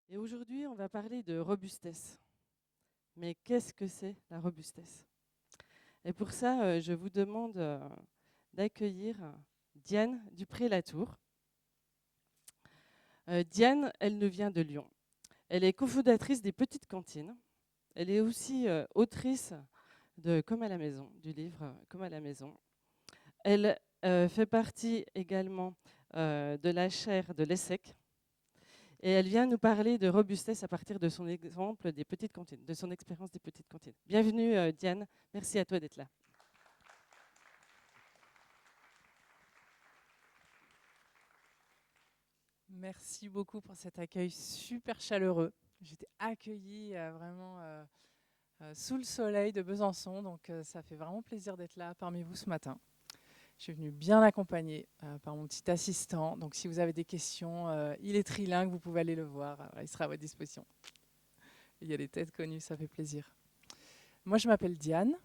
Et aujourd'hui, on va parler de robustesse. Mais qu'est-ce que c'est la robustesse? Et pour ça, je vous demande d'accueillir Diane Dupré-Latour. Diane, elle nous vient de Lyon. Elle est cofondatrice des Petites Cantines. Elle est aussi autrice de Comme à la maison, du livre Comme à la maison. Elle fait partie également de la chaire de l'ESSEC. Et elle vient nous parler de robustesse à partir de son exemple des petites cantines, de son expérience des petites cantines. Bienvenue Diane, merci à toi d'être là. Merci beaucoup pour cet accueil super chaleureux. J'étais accueillie vraiment sous le soleil de Besançon, donc ça fait vraiment plaisir d'être là parmi vous ce matin. Je suis venue bien accompagnée par mon petit assistant, donc si vous avez des questions, il est trilingue, vous pouvez aller le voir, il sera à votre disposition. Il y a des têtes connues, ça fait plaisir. Moi je m'appelle Diane,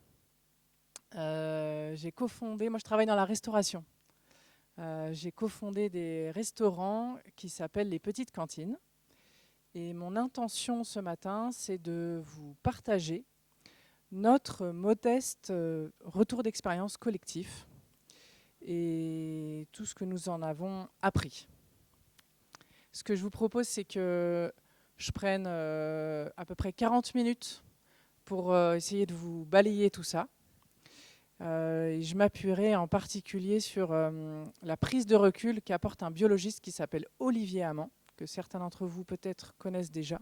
j'ai cofondé, moi je travaille dans la restauration. J'ai cofondé des restaurants qui s'appellent les Petites Cantines. Et mon intention ce matin, c'est de vous partager notre modeste retour d'expérience collectif et tout ce que nous en avons appris. Ce que je vous propose, c'est que je prenne à peu près 40 minutes pour essayer de vous balayer tout ça. Et je m'appuierai en particulier sur la prise de recul qu'apporte un biologiste qui s'appelle Olivier Amand, que certains d'entre vous peut-être connaissent déjà.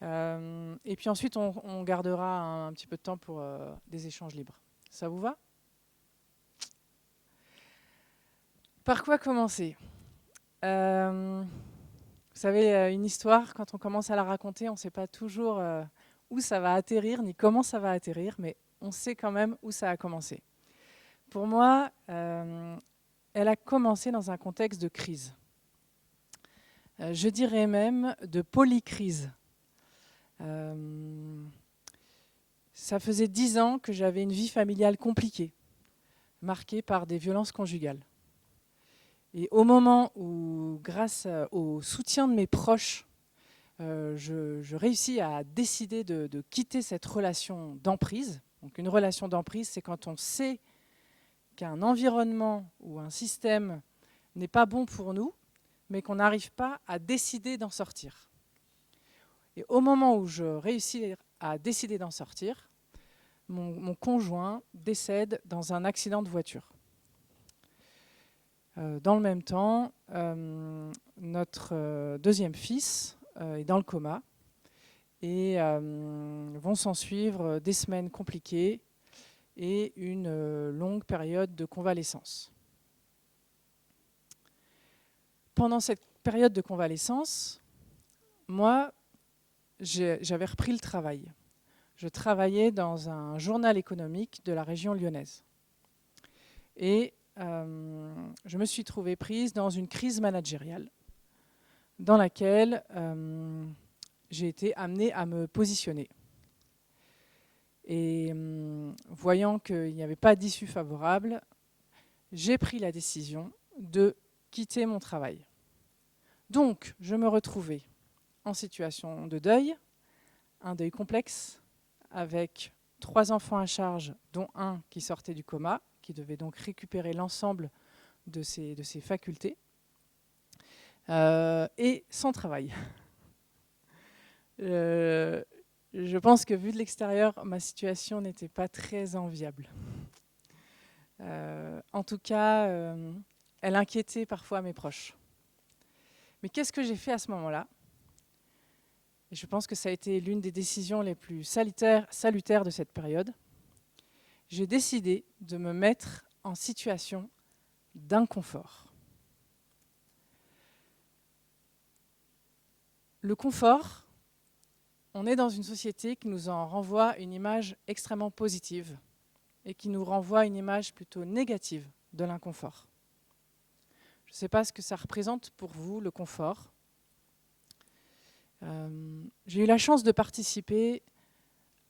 Et puis ensuite, on gardera un petit peu de temps pour des échanges libres. Ça vous va? Par quoi commencer? Vous savez, une histoire, quand on commence à la raconter, on ne sait pas toujours où ça va atterrir, ni comment ça va atterrir, mais on sait quand même où ça a commencé. Pour moi, elle a commencé dans un contexte de crise. Je dirais même de polycrise. Ça faisait 10 ans que j'avais une vie familiale compliquée, marquée par des violences conjugales. Et au moment où, grâce au soutien de mes proches, je réussis à décider de quitter cette relation d'emprise. Donc une relation d'emprise, c'est quand on sait qu'un environnement ou un système n'est pas bon pour nous, mais qu'on n'arrive pas à décider d'en sortir. Et au moment où je réussis à décider d'en sortir, mon conjoint décède dans un accident de voiture. Dans le même temps, notre deuxième fils est dans le coma et vont s'en suivre des semaines compliquées et une longue période de convalescence. Pendant cette période de convalescence, moi, j'avais repris le travail. Je travaillais dans un journal économique de la région lyonnaise. Et je me suis trouvée prise dans une crise managériale dans laquelle j'ai été amenée à me positionner. Et voyant qu'il n'y avait pas d'issue favorable, j'ai pris la décision de quitter mon travail. Donc, je me retrouvais en situation de deuil, un deuil complexe, avec 3 enfants à charge, dont un qui sortait du coma, qui devait donc récupérer l'ensemble de ses facultés, et sans travail. Je pense que vu de l'extérieur, ma situation n'était pas très enviable. En tout cas, elle inquiétait parfois mes proches. Mais qu'est-ce que j'ai fait à ce moment-là? Et je pense que ça a été l'une des décisions les plus salutaires de cette période. J'ai décidé de me mettre en situation d'inconfort. Le confort, on est dans une société qui nous en renvoie une image extrêmement positive et qui nous renvoie une image plutôt négative de l'inconfort. Je ne sais pas ce que ça représente pour vous, le confort. J'ai eu la chance de participer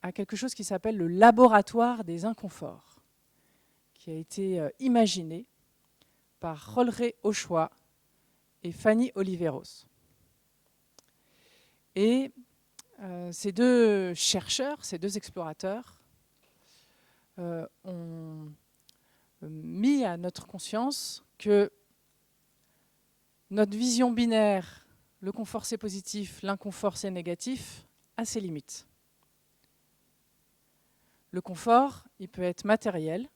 à quelque chose qui s'appelle le laboratoire des inconforts, qui a été imaginé par Rolré Auchois et Fanny Oliveros. Et ces deux chercheurs, ces deux explorateurs ont mis à notre conscience que notre vision binaire, le confort c'est positif, l'inconfort c'est négatif, a ses limites. Le confort, il peut être matériel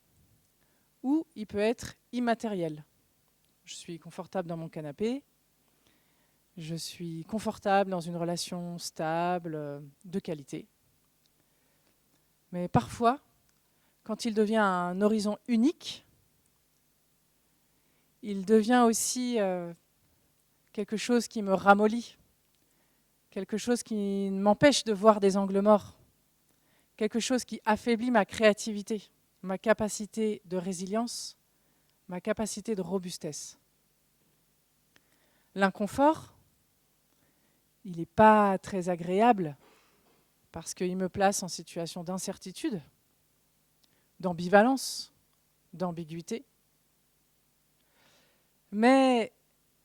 ou il peut être immatériel. Je suis confortable dans mon canapé, je suis confortable dans une relation stable, de qualité. Mais parfois, quand il devient un horizon unique, il devient aussi quelque chose qui me ramollit, quelque chose qui m'empêche de voir des angles morts, quelque chose qui affaiblit ma créativité, ma capacité de résilience, ma capacité de robustesse. L'inconfort, il n'est pas très agréable parce qu'il me place en situation d'incertitude, d'ambivalence, d'ambiguïté. Mais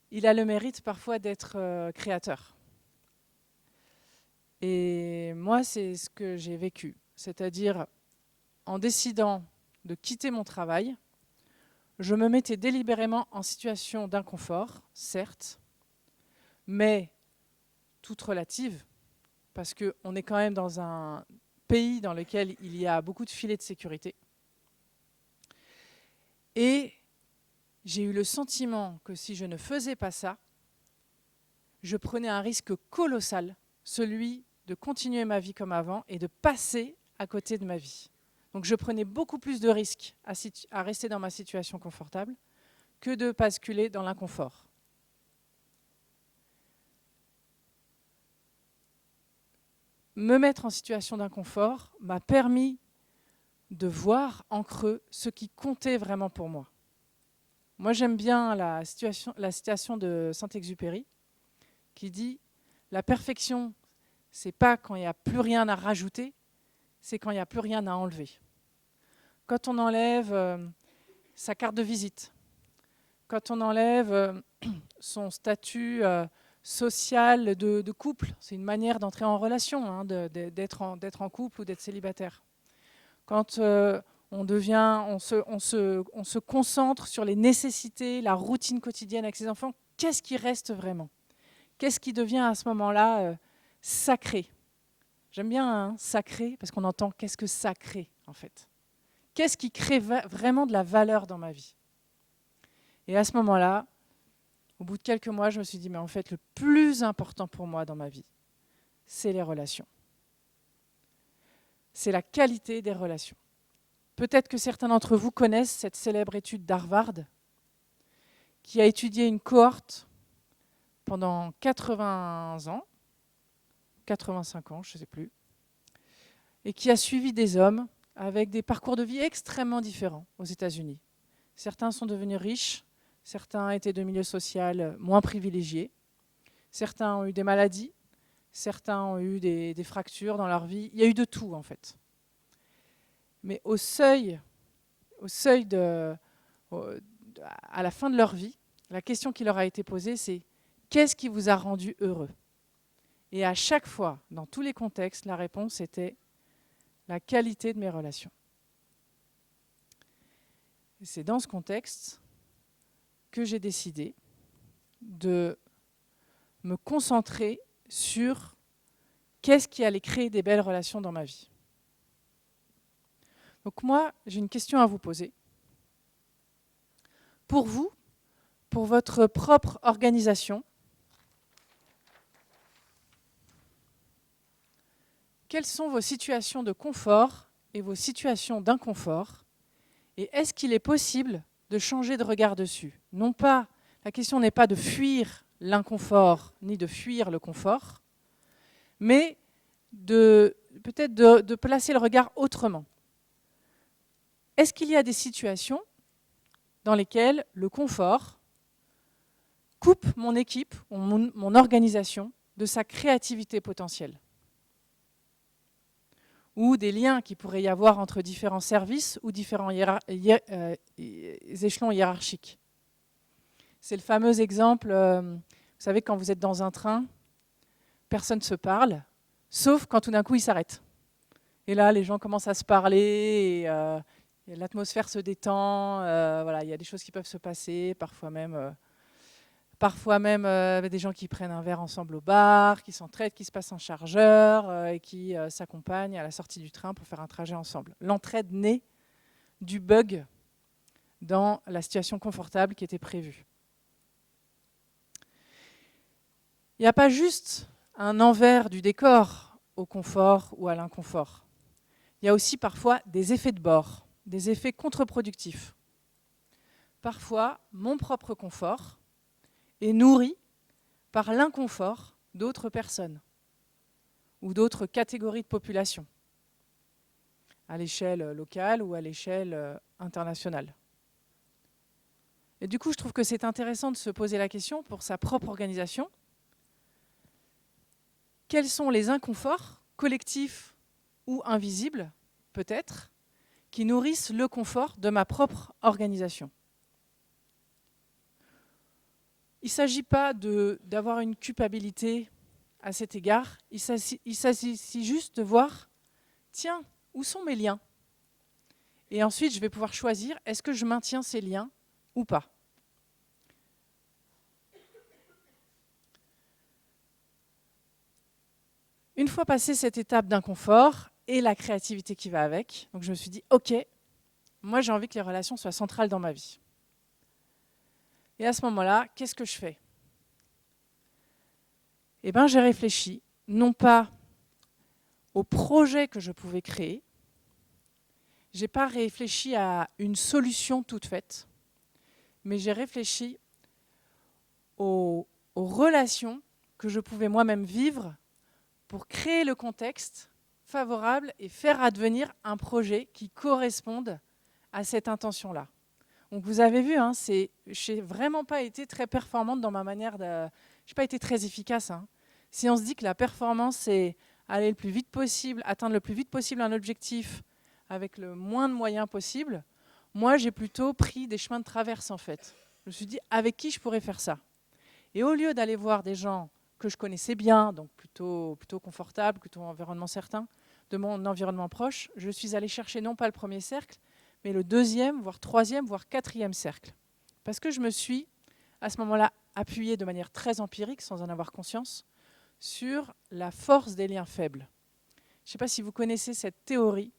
il a le mérite parfois d'être créateur. Et moi, c'est ce que j'ai vécu. C'est-à-dire, en décidant de quitter mon travail, je me mettais délibérément en situation d'inconfort, certes, mais toute relative, parce qu'on est quand même dans un pays dans lequel il y a beaucoup de filets de sécurité. Et j'ai eu le sentiment que si je ne faisais pas ça, je prenais un risque colossal, celui de continuer ma vie comme avant et de passer à côté de ma vie. Donc je prenais beaucoup plus de risques à rester dans ma situation confortable que de basculer dans l'inconfort. Me mettre en situation d'inconfort m'a permis de voir en creux ce qui comptait vraiment pour moi. Moi, j'aime bien la citation de Saint-Exupéry qui dit « La perfection, c'est pas quand il n'y a plus rien à rajouter, c'est quand il n'y a plus rien à enlever. » Quand on enlève sa carte de visite, quand on enlève son statut social de couple, c'est une manière d'entrer en relation, hein, d'être en couple ou d'être célibataire. Quand on se concentre sur les nécessités, la routine quotidienne avec ses enfants, qu'est-ce qui reste vraiment? Qu'est-ce qui devient à ce moment-là sacré? J'aime bien hein, sacré, parce qu'on entend qu'est-ce que sacré, en fait. Qu'est-ce qui crée vraiment de la valeur dans ma vie? Et à ce moment-là, au bout de quelques mois, je me suis dit, mais en fait, le plus important pour moi dans ma vie, c'est les relations. C'est la qualité des relations. Peut-être que certains d'entre vous connaissent cette célèbre étude d'Harvard qui a étudié une cohorte pendant 80 ans, 85 ans, je ne sais plus, et qui a suivi des hommes avec des parcours de vie extrêmement différents aux États-Unis. Certains sont devenus riches, certains étaient de milieux sociaux moins privilégiés, certains ont eu des maladies, certains ont eu des fractures dans leur vie. Il y a eu de tout, en fait. Mais à la fin de leur vie, la question qui leur a été posée, c'est « Qu'est-ce qui vous a rendu heureux ?» Et à chaque fois, dans tous les contextes, la réponse était « La qualité de mes relations ». Et c'est dans ce contexte que j'ai décidé de me concentrer sur qu'est-ce qui allait créer des belles relations dans ma vie. Donc moi, j'ai une question à vous poser. Pour vous, pour votre propre organisation, quelles sont vos situations de confort et vos situations d'inconfort? Et est-ce qu'il est possible de changer de regard dessus? Non pas, la question n'est pas de fuir l'inconfort ni de fuir le confort, mais peut-être de placer le regard autrement. Est-ce qu'il y a des situations dans lesquelles le confort coupe mon équipe ou mon organisation de sa créativité potentielle? Ou des liens qu'il pourrait y avoir entre différents services ou différents échelons hiérarchiques. C'est le fameux exemple, vous savez, quand vous êtes dans un train, personne ne se parle, sauf quand tout d'un coup, ils s'arrêtent. Et là, les gens commencent à se parler, et l'atmosphère se détend, voilà, il y a des choses qui peuvent se passer, parfois même des gens qui prennent un verre ensemble au bar, qui s'entraident, qui se passent un chargeur et qui s'accompagnent à la sortie du train pour faire un trajet ensemble. L'entraide naît du bug dans la situation confortable qui était prévue. Il n'y a pas juste un envers du décor au confort ou à l'inconfort. Il y a aussi parfois des effets de bord, des effets contre-productifs. Parfois, mon propre confort est nourri par l'inconfort d'autres personnes ou d'autres catégories de population, à l'échelle locale ou à l'échelle internationale. Et du coup, je trouve que c'est intéressant de se poser la question pour sa propre organisation. Quels sont les inconforts collectifs ou invisibles, peut-être, qui nourrissent le confort de ma propre organisation? Il ne s'agit pas d'avoir une culpabilité à cet égard, il s'agit juste de voir, tiens, où sont mes liens? Et ensuite, je vais pouvoir choisir, est-ce que je maintiens ces liens ou pas? Une fois passée cette étape d'inconfort et la créativité qui va avec, donc je me suis dit, ok, moi j'ai envie que les relations soient centrales dans ma vie. Et à ce moment-là, qu'est-ce que je fais? Eh bien, j'ai réfléchi, non pas au projet que je pouvais créer, je n'ai pas réfléchi à une solution toute faite, mais j'ai réfléchi aux relations que je pouvais moi-même vivre pour créer le contexte favorable et faire advenir un projet qui corresponde à cette intention-là. Donc vous avez vu, je n'ai vraiment pas été très performante dans ma manière de... Je n'ai pas été très efficace. Si on se dit que la performance, c'est aller le plus vite possible, atteindre le plus vite possible un objectif avec le moins de moyens possible, moi, j'ai plutôt pris des chemins de traverse, en fait. Je me suis dit, avec qui je pourrais faire ça? Et au lieu d'aller voir des gens que je connaissais bien, donc plutôt confortables, plutôt environnement certain, de mon environnement proche, je suis allée chercher non pas le premier cercle, mais le deuxième, voire troisième, voire quatrième cercle. Parce que je me suis, à ce moment-là, appuyée de manière très empirique, sans en avoir conscience, sur la force des liens faibles. Je ne sais pas si vous connaissez cette théorie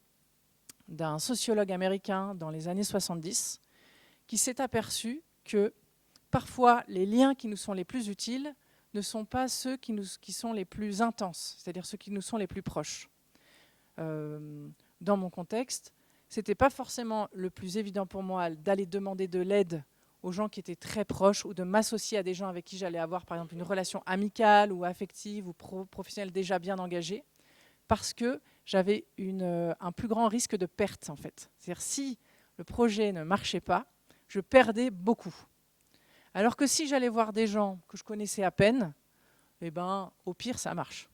d'un sociologue américain dans les années 70, qui s'est aperçu que parfois les liens qui nous sont les plus utiles ne sont pas ceux qui sont les plus intenses, c'est-à-dire ceux qui nous sont les plus proches. Dans mon contexte, ce n'était pas forcément le plus évident pour moi d'aller demander de l'aide aux gens qui étaient très proches ou de m'associer à des gens avec qui j'allais avoir par exemple une relation amicale ou affective ou professionnelle déjà bien engagée, parce que j'avais un plus grand risque de perte en fait. C'est-à-dire si le projet ne marchait pas, je perdais beaucoup. Alors que si j'allais voir des gens que je connaissais à peine, eh ben, au pire, ça marche.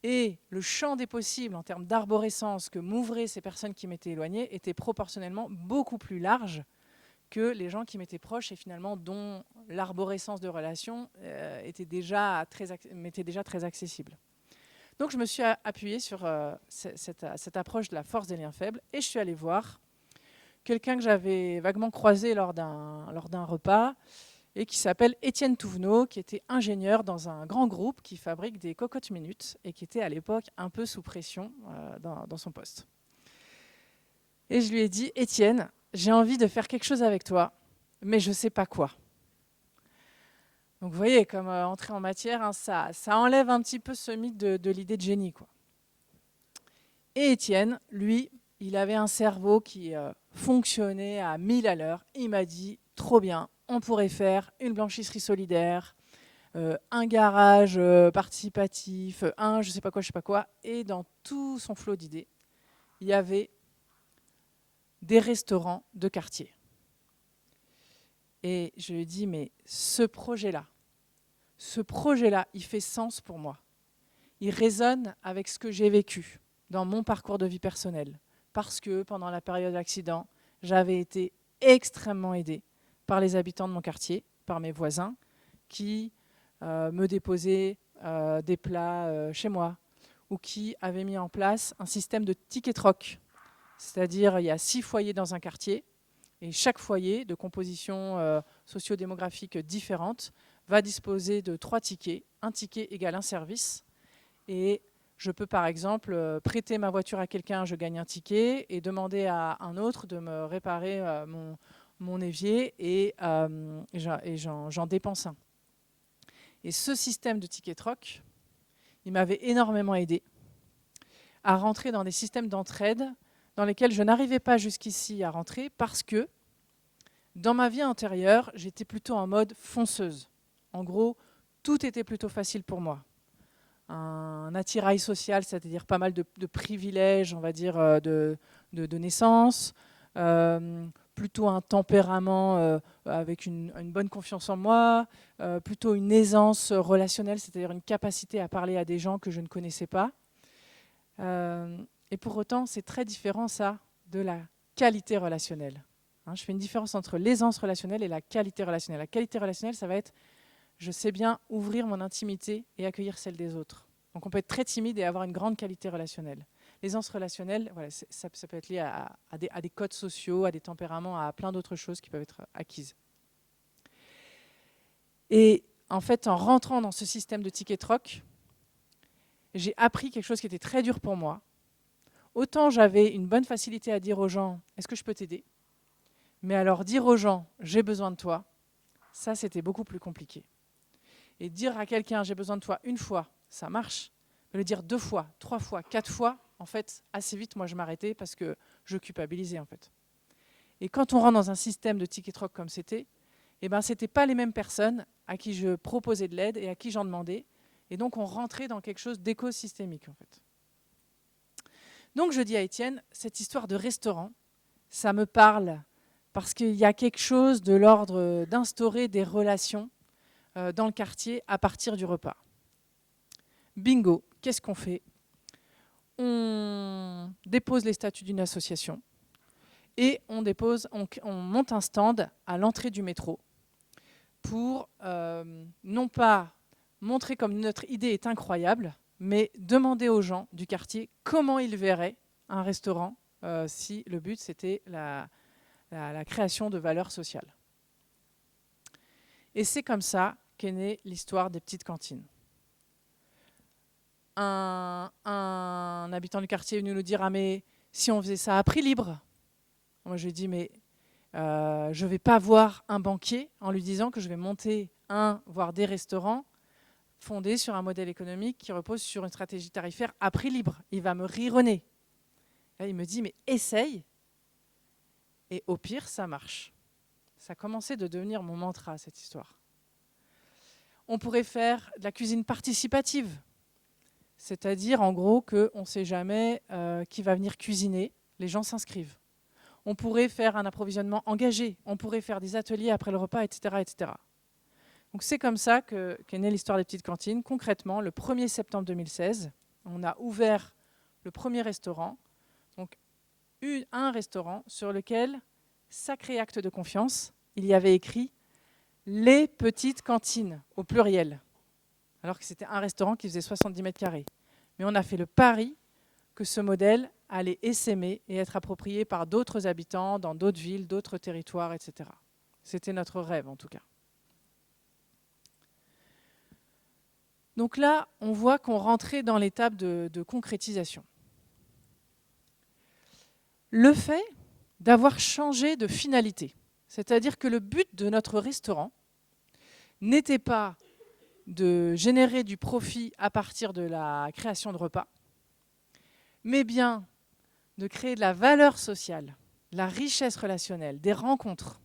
Et le champ des possibles en termes d'arborescence que m'ouvraient ces personnes qui m'étaient éloignées était proportionnellement beaucoup plus large que les gens qui m'étaient proches et finalement dont l'arborescence de relation m'était déjà très accessible. Donc je me suis appuyée sur cette approche de la force des liens faibles et je suis allée voir quelqu'un que j'avais vaguement croisé lors d'un repas et qui s'appelle Étienne Touvenot, qui était ingénieur dans un grand groupe qui fabrique des cocottes minutes et qui était à l'époque un peu sous pression dans son poste. Et je lui ai dit, Étienne, j'ai envie de faire quelque chose avec toi, mais je ne sais pas quoi. Donc vous voyez, comme entrer en matière, ça enlève un petit peu ce mythe de l'idée de génie, quoi. Et Étienne, lui, il avait un cerveau qui fonctionnait à 1000 à l'heure. Il m'a dit, trop bien, on pourrait faire une blanchisserie solidaire, un garage participatif, je ne sais pas quoi. Et dans tout son flot d'idées, il y avait des restaurants de quartier. Et je lui ai dit, mais ce projet-là, il fait sens pour moi. Il résonne avec ce que j'ai vécu dans mon parcours de vie personnelle. Parce que pendant la période d'accident, j'avais été extrêmement aidée par les habitants de mon quartier, par mes voisins, qui me déposaient des plats chez moi, ou qui avait mis en place un système de ticket troc. C'est-à-dire, il y a 6 foyers dans un quartier, et chaque foyer, de composition socio-démographique différente, va disposer de 3 tickets. Un ticket égale un service. Et je peux, par exemple, prêter ma voiture à quelqu'un, je gagne un ticket, et demander à un autre de me réparer mon évier, et j'en dépense un. Et ce système de ticket troc, il m'avait énormément aidé à rentrer dans des systèmes d'entraide dans lesquels je n'arrivais pas jusqu'ici à rentrer parce que dans ma vie antérieure, j'étais plutôt en mode fonceuse. En gros, tout était plutôt facile pour moi. Un attirail social, c'est-à-dire pas mal de privilèges, on va dire, de naissance, plutôt un tempérament avec une bonne confiance en moi, plutôt une aisance relationnelle, c'est-à-dire une capacité à parler à des gens que je ne connaissais pas. Et pour autant, c'est très différent, ça, de la qualité relationnelle. Je fais une différence entre l'aisance relationnelle et la qualité relationnelle. La qualité relationnelle, ça va être je sais bien ouvrir mon intimité et accueillir celle des autres. Donc on peut être très timide et avoir une grande qualité relationnelle. L'aisance relationnelle, voilà, ça peut être lié à des codes sociaux, à des tempéraments, à plein d'autres choses qui peuvent être acquises. Et en fait, en rentrant dans ce système de ticket troc, j'ai appris quelque chose qui était très dur pour moi. Autant j'avais une bonne facilité à dire aux gens « Est-ce que je peux t'aider ?» Mais alors dire aux gens « J'ai besoin de toi », ça c'était beaucoup plus compliqué. Et dire à quelqu'un « J'ai besoin de toi » une fois, ça marche. Mais le dire 2 fois, 3 fois, 4 fois, en fait, assez vite, moi je m'arrêtais parce que je culpabilisais en fait. Et quand on rentre dans un système de ticket troc comme c'était, eh ben, ce n'étaient pas les mêmes personnes à qui je proposais de l'aide et à qui j'en demandais. Et donc on rentrait dans quelque chose d'écosystémique en fait. Donc je dis à Étienne, cette histoire de restaurant, ça me parle parce qu'il y a quelque chose de l'ordre d'instaurer des relations dans le quartier à partir du repas. Bingo, qu'est-ce qu'on fait? On dépose les statuts d'une association et on monte un stand à l'entrée du métro pour non pas montrer comme notre idée est incroyable, mais demander aux gens du quartier comment ils verraient un restaurant si le but c'était la création de valeurs sociales. Et c'est comme ça qu'est née l'histoire des petites cantines. Un habitant du quartier est venu nous dire « Ah mais si on faisait ça à prix libre ?» Moi je lui ai dit « Mais je ne vais pas voir un banquier en lui disant que je vais monter voire des restaurants fondés sur un modèle économique qui repose sur une stratégie tarifaire à prix libre. Il va me rironner. » Là, il me dit « Mais essaye !» Et au pire, ça marche. Ça a commencé de devenir mon mantra, cette histoire. On pourrait faire de la cuisine participative. C'est-à-dire, en gros, qu'on ne sait jamais qui va venir cuisiner. Les gens s'inscrivent. On pourrait faire un approvisionnement engagé. On pourrait faire des ateliers après le repas, etc. etc. Donc c'est comme ça qu'est née l'histoire des petites cantines. Concrètement, le 1er septembre 2016, on a ouvert le premier restaurant. Donc un restaurant sur lequel, sacré acte de confiance, il y avait écrit « les petites cantines » au pluriel. Alors que c'était un restaurant qui faisait 70 mètres carrés. Mais on a fait le pari que ce modèle allait essaimer et être approprié par d'autres habitants, dans d'autres villes, d'autres territoires, etc. C'était notre rêve, en tout cas. Donc là, on voit qu'on rentrait dans l'étape de concrétisation. Le fait d'avoir changé de finalité, c'est-à-dire que le but de notre restaurant n'était pas de générer du profit à partir de la création de repas, mais bien de créer de la valeur sociale, de la richesse relationnelle, des rencontres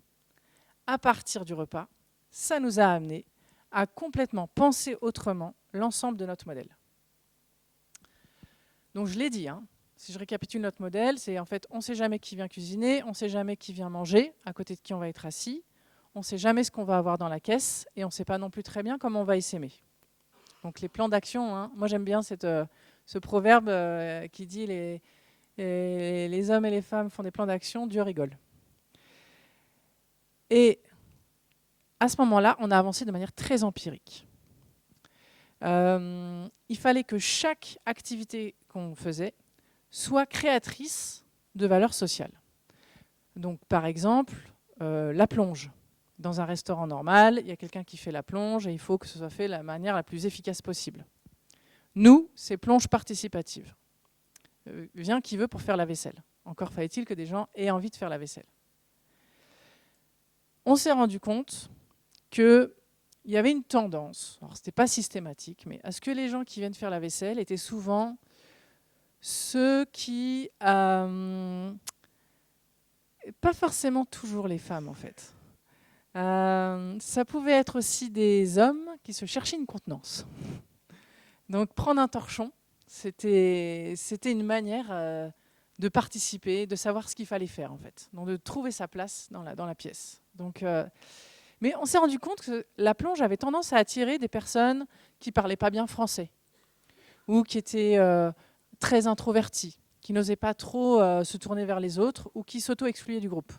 à partir du repas, ça nous a amené à complètement penser autrement l'ensemble de notre modèle. Donc je l'ai dit, si je récapitule notre modèle, c'est en fait on ne sait jamais qui vient cuisiner, on ne sait jamais qui vient manger, à côté de qui on va être assis, on ne sait jamais ce qu'on va avoir dans la caisse et on ne sait pas non plus très bien comment on va essaimer. Donc les plans d'action, moi j'aime bien ce proverbe qui dit les hommes et les femmes font des plans d'action, Dieu rigole. Et à ce moment-là, on a avancé de manière très empirique. il fallait que chaque activité qu'on faisait soit créatrice de valeur sociale. Donc, par exemple, la plonge. Dans un restaurant normal, il y a quelqu'un qui fait la plonge et il faut que ce soit fait de la manière la plus efficace possible. Nous, c'est plonge participative. Viens qui veut pour faire la vaisselle. Encore fallait-il que des gens aient envie de faire la vaisselle. On s'est rendu compte qu'il y avait une tendance, alors ce n'était pas systématique, mais à ce que les gens qui viennent faire la vaisselle étaient souvent ceux qui... pas forcément toujours les femmes, en fait. Ça pouvait être aussi des hommes qui se cherchaient une contenance. Donc prendre un torchon, c'était une manière de participer, de savoir ce qu'il fallait faire, en fait. Donc de trouver sa place dans la pièce. Donc, mais on s'est rendu compte que la plonge avait tendance à attirer des personnes qui ne parlaient pas bien français ou qui étaient très introverties, qui n'osaient pas trop se tourner vers les autres ou qui s'auto-excluaient du groupe.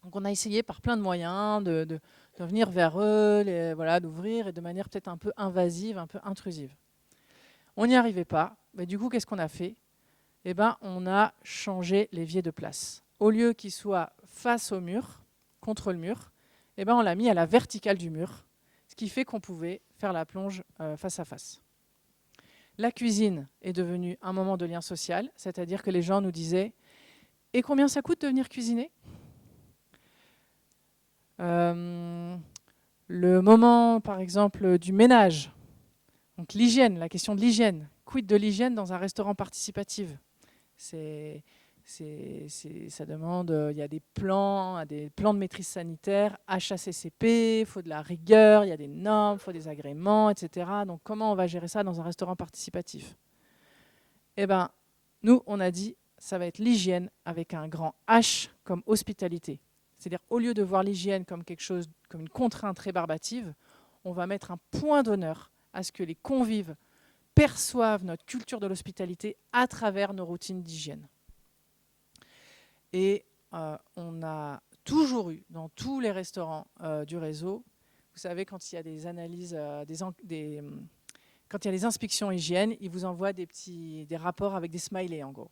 Donc on a essayé par plein de moyens de venir vers eux, voilà, d'ouvrir et de manière peut-être un peu invasive, un peu intrusive. On n'y arrivait pas. Mais du coup, qu'est-ce qu'on a fait ? Eh ben, on a changé l'évier de place. Au lieu qu'il soit face au mur, contre le mur, eh ben, on l'a mis à la verticale du mur, ce qui fait qu'on pouvait faire la plonge face à face. La cuisine est devenue un moment de lien social, c'est-à-dire que les gens nous disaient « Et combien ça coûte de venir cuisiner ?» Le moment, par exemple, du ménage, donc l'hygiène, la question de l'hygiène. Quid de l'hygiène dans un restaurant participatif ? Ça demande, il y a des plans de maîtrise sanitaire, HACCP, il faut de la rigueur, il y a des normes, il faut des agréments, etc. Donc comment on va gérer ça dans un restaurant participatif ? Eh bien, nous, on a dit, ça va être l'hygiène avec un grand H comme hospitalité. C'est-à-dire, au lieu de voir l'hygiène comme quelque chose, comme une contrainte rébarbative, on va mettre un point d'honneur à ce que les convives perçoivent notre culture de l'hospitalité à travers nos routines d'hygiène. Et on a toujours eu, dans tous les restaurants du réseau, vous savez, quand il y a des analyses, quand il y a des inspections hygiène, ils vous envoient des rapports avec des smileys, en gros.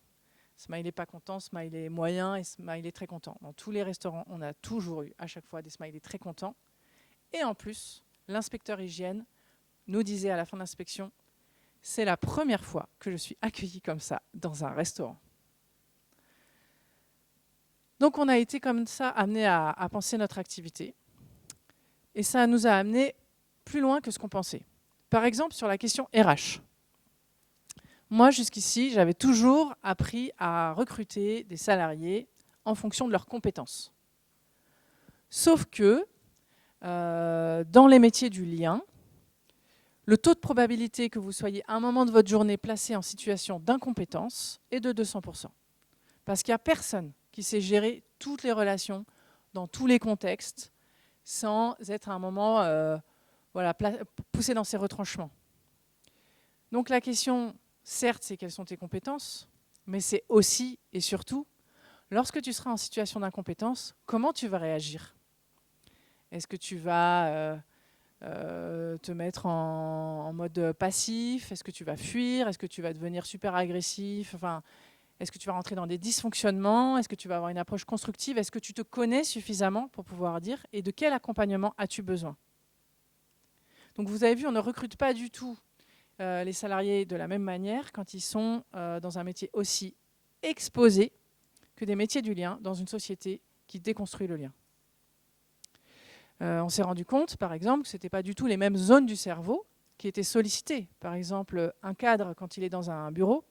Smiley pas content, smiley moyen et smiley très content. Dans tous les restaurants, on a toujours eu à chaque fois des smileys très contents. Et en plus, l'inspecteur hygiène nous disait à la fin de l'inspection, c'est la première fois que je suis accueillie comme ça dans un restaurant. Donc on a été comme ça amené à penser notre activité. Et ça nous a amené plus loin que ce qu'on pensait. Par exemple, sur la question RH. Moi, jusqu'ici, j'avais toujours appris à recruter des salariés en fonction de leurs compétences. Sauf que, dans les métiers du lien, le taux de probabilité que vous soyez à un moment de votre journée placé en situation d'incompétence est de 200%. Parce qu'il n'y a personne qui sait gérer toutes les relations dans tous les contextes sans être à un moment poussé dans ses retranchements. Donc la question, certes, c'est quelles sont tes compétences, mais c'est aussi et surtout, lorsque tu seras en situation d'incompétence, comment tu vas réagir ? Est-ce que tu vas te mettre en mode passif ? Est-ce que tu vas fuir ? Est-ce que tu vas devenir super agressif ? Enfin, est-ce que tu vas rentrer dans des dysfonctionnements ? Est-ce que tu vas avoir une approche constructive ? Est-ce que tu te connais suffisamment pour pouvoir dire ? Et de quel accompagnement as-tu besoin ? Donc vous avez vu, on ne recrute pas du tout les salariés de la même manière quand ils sont dans un métier aussi exposé que des métiers du lien dans une société qui déconstruit le lien. On s'est rendu compte, par exemple, que ce n'étaient pas du tout les mêmes zones du cerveau qui étaient sollicitées. Par exemple, un cadre, quand il est dans un bureau,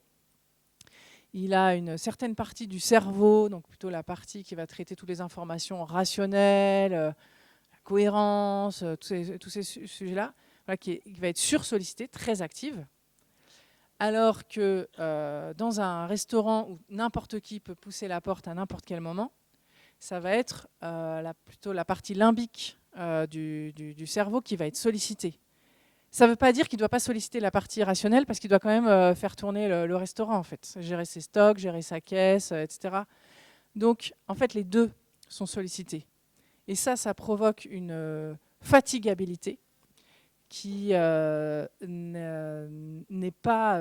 il a une certaine partie du cerveau, donc plutôt la partie qui va traiter toutes les informations rationnelles, la cohérence, tous ces sujets-là, voilà, qui va être sursollicitée, très active. Alors que dans un restaurant où n'importe qui peut pousser la porte à n'importe quel moment, ça va être plutôt la partie limbique du cerveau qui va être sollicitée. Ça ne veut pas dire qu'il ne doit pas solliciter la partie rationnelle parce qu'il doit quand même faire tourner le restaurant, en fait. Gérer ses stocks, gérer sa caisse, etc. Donc, en fait, les deux sont sollicités. Et ça provoque une fatigabilité qui n'est pas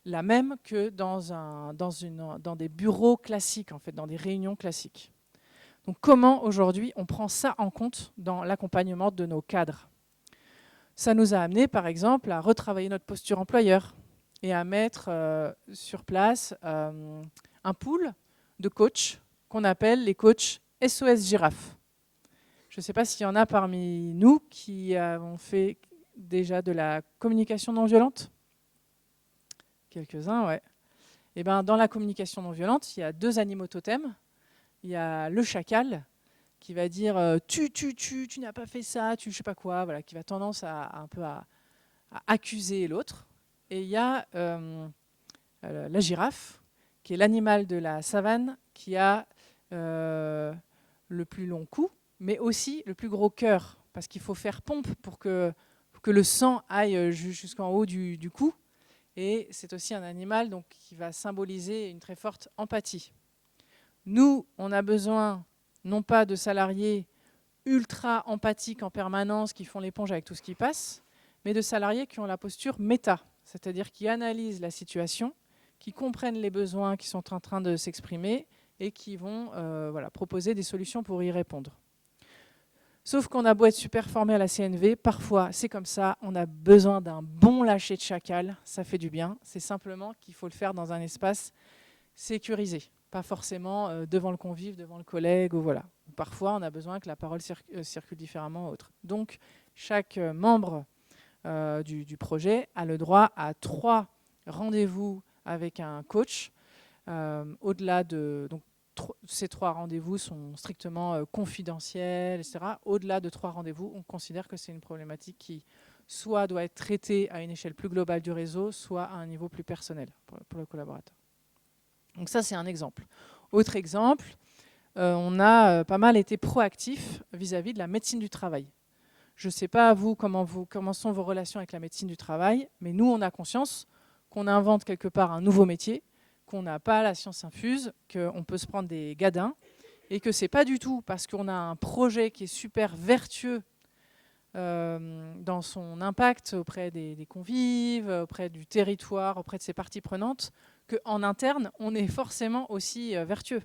la même que dans des bureaux classiques, en fait, dans des réunions classiques. Donc comment aujourd'hui on prend ça en compte dans l'accompagnement de nos cadres? Ça nous a amené par exemple à retravailler notre posture employeur et à mettre sur place un pool de coachs qu'on appelle les coachs SOS Girafe. Je ne sais pas s'il y en a parmi nous qui ont fait déjà de la communication non violente. Quelques-uns, ouais. Et ben, dans la communication non violente, il y a 2 animaux totems. Il y a le chacal qui va dire tu n'as pas fait ça, tu je sais pas quoi, voilà, qui va tendance à accuser l'autre. Et il y a la girafe, qui est l'animal de la savane qui a le plus long cou, mais aussi le plus gros cœur, parce qu'il faut faire pompe pour que le sang aille jusqu'en haut du cou. Et c'est aussi un animal donc, qui va symboliser une très forte empathie. Nous, on a besoin non pas de salariés ultra empathiques en permanence, qui font l'éponge avec tout ce qui passe, mais de salariés qui ont la posture méta, c'est-à-dire qui analysent la situation, qui comprennent les besoins qui sont en train de s'exprimer et qui vont proposer des solutions pour y répondre. Sauf qu'on a beau être super formé à la CNV, parfois c'est comme ça, on a besoin d'un bon lâcher de chacal, ça fait du bien. C'est simplement qu'il faut le faire dans un espace sécurisé, pas forcément devant le convive, devant le collègue, ou voilà. Parfois on a besoin que la parole circule différemment ou autre. Donc chaque membre du projet a le droit à 3 rendez-vous avec un coach, au-delà de... Donc, ces 3 rendez-vous sont strictement confidentiels, etc. Au-delà de 3 rendez-vous, on considère que c'est une problématique qui soit doit être traitée à une échelle plus globale du réseau, soit à un niveau plus personnel pour le collaborateur. Donc ça, c'est un exemple. Autre exemple, on a pas mal été proactif vis-à-vis de la médecine du travail. Je ne sais pas, vous, comment sont vos relations avec la médecine du travail, mais nous, on a conscience qu'on invente quelque part un nouveau métier, qu'on n'a pas la science infuse, qu'on peut se prendre des gadins, et que ce n'est pas du tout parce qu'on a un projet qui est super vertueux dans son impact auprès des convives, auprès du territoire, auprès de ses parties prenantes, qu'en interne, on est forcément aussi vertueux.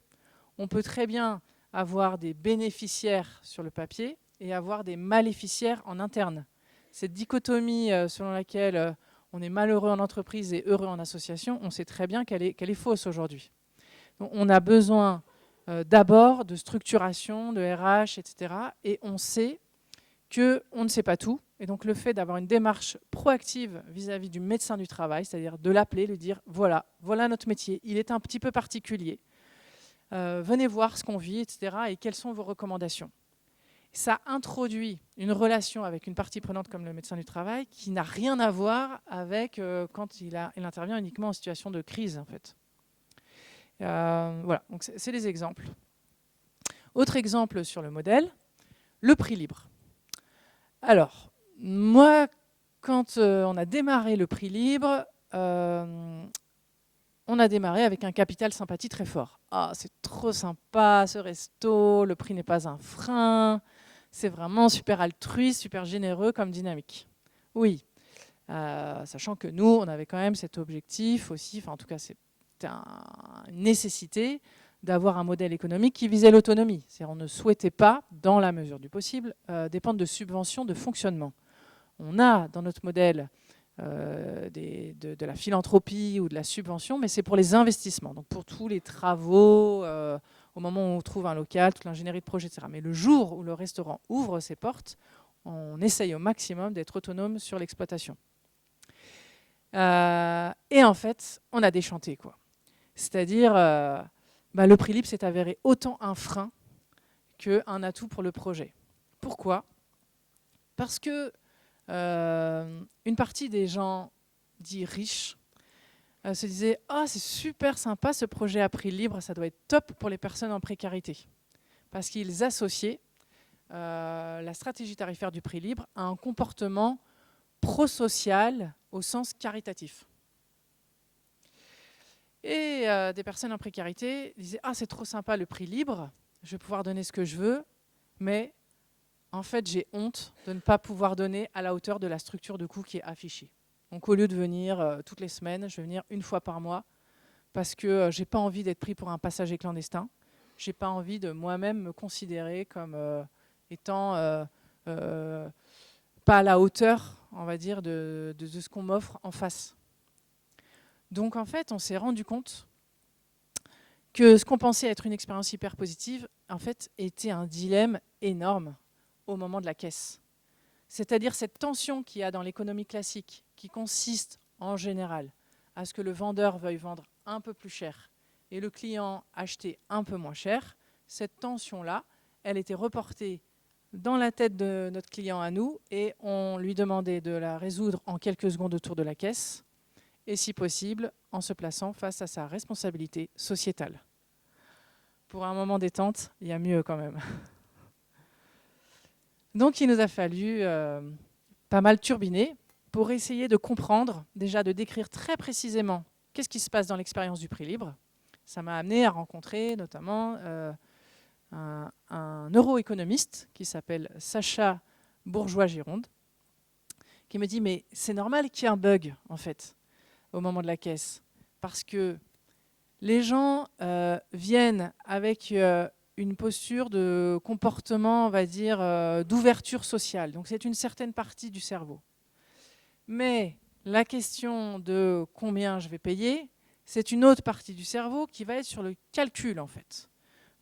On peut très bien avoir des bénéficiaires sur le papier et avoir des maléficiaires en interne. Cette dichotomie selon laquelle on est malheureux en entreprise et heureux en association, on sait très bien qu'elle est fausse aujourd'hui. Donc, on a besoin d'abord de structuration, de RH, etc. Et on sait qu'on ne sait pas tout. Et donc le fait d'avoir une démarche proactive vis-à-vis du médecin du travail, c'est-à-dire de l'appeler, lui dire voilà notre métier, il est un petit peu particulier. Venez voir ce qu'on vit, etc. et quelles sont vos recommandations. Ça introduit une relation avec une partie prenante comme le médecin du travail qui n'a rien à voir avec quand il intervient uniquement en situation de crise, en fait. Voilà, donc c'est des exemples. Autre exemple sur le modèle, le prix libre. Alors, moi, quand on a démarré le prix libre, on a démarré avec un capital sympathie très fort. Ah, c'est trop sympa ce resto, le prix n'est pas un frein, c'est vraiment super altruiste, super généreux comme dynamique. Oui, sachant que nous, on avait quand même cet objectif aussi, enfin en tout cas c'était une nécessité d'avoir un modèle économique qui visait l'autonomie. C'est-à-dire on ne souhaitait pas, dans la mesure du possible, dépendre de subventions de fonctionnement. On a dans notre modèle de la philanthropie ou de la subvention, mais c'est pour les investissements, donc pour tous les travaux, au moment où on trouve un local, toute l'ingénierie de projet, etc. Mais le jour où le restaurant ouvre ses portes, on essaye au maximum d'être autonome sur l'exploitation. Et en fait, on a déchanté, quoi. C'est-à-dire, le prix libre s'est avéré autant un frein qu'un atout pour le projet. Pourquoi ? Parce que une partie des gens dits riches se disaient « Ah, c'est super sympa ce projet à prix libre, ça doit être top pour les personnes en précarité ». Parce qu'ils associaient la stratégie tarifaire du prix libre à un comportement prosocial au sens caritatif. Et des personnes en précarité disaient « Ah, c'est trop sympa le prix libre, je vais pouvoir donner ce que je veux, mais en fait, j'ai honte de ne pas pouvoir donner à la hauteur de la structure de coût qui est affichée. Donc, au lieu de venir toutes les semaines, je vais venir une fois par mois parce que je n'ai pas envie d'être pris pour un passager clandestin. Je n'ai pas envie de moi-même me considérer comme étant pas à la hauteur, on va dire, de ce qu'on m'offre en face. Donc, en fait, on s'est rendu compte que ce qu'on pensait être une expérience hyper positive, en fait, était un dilemme énorme au moment de la caisse. C'est-à-dire cette tension qu'il y a dans l'économie classique, qui consiste en général à ce que le vendeur veuille vendre un peu plus cher et le client acheter un peu moins cher, cette tension-là, elle était reportée dans la tête de notre client à nous et on lui demandait de la résoudre en quelques secondes autour de la caisse et si possible en se plaçant face à sa responsabilité sociétale. Pour un moment détente, il y a mieux quand même. Donc il nous a fallu pas mal turbiner pour essayer de comprendre, déjà de décrire très précisément qu'est-ce qui se passe dans l'expérience du prix libre. Ça m'a amené à rencontrer notamment un neuroéconomiste qui s'appelle Sacha Bourgeois-Gironde, qui me dit mais c'est normal qu'il y ait un bug en fait au moment de la caisse, parce que les gens viennent avec une posture de comportement, on va dire, d'ouverture sociale. Donc c'est une certaine partie du cerveau. Mais la question de combien je vais payer, c'est une autre partie du cerveau qui va être sur le calcul en fait.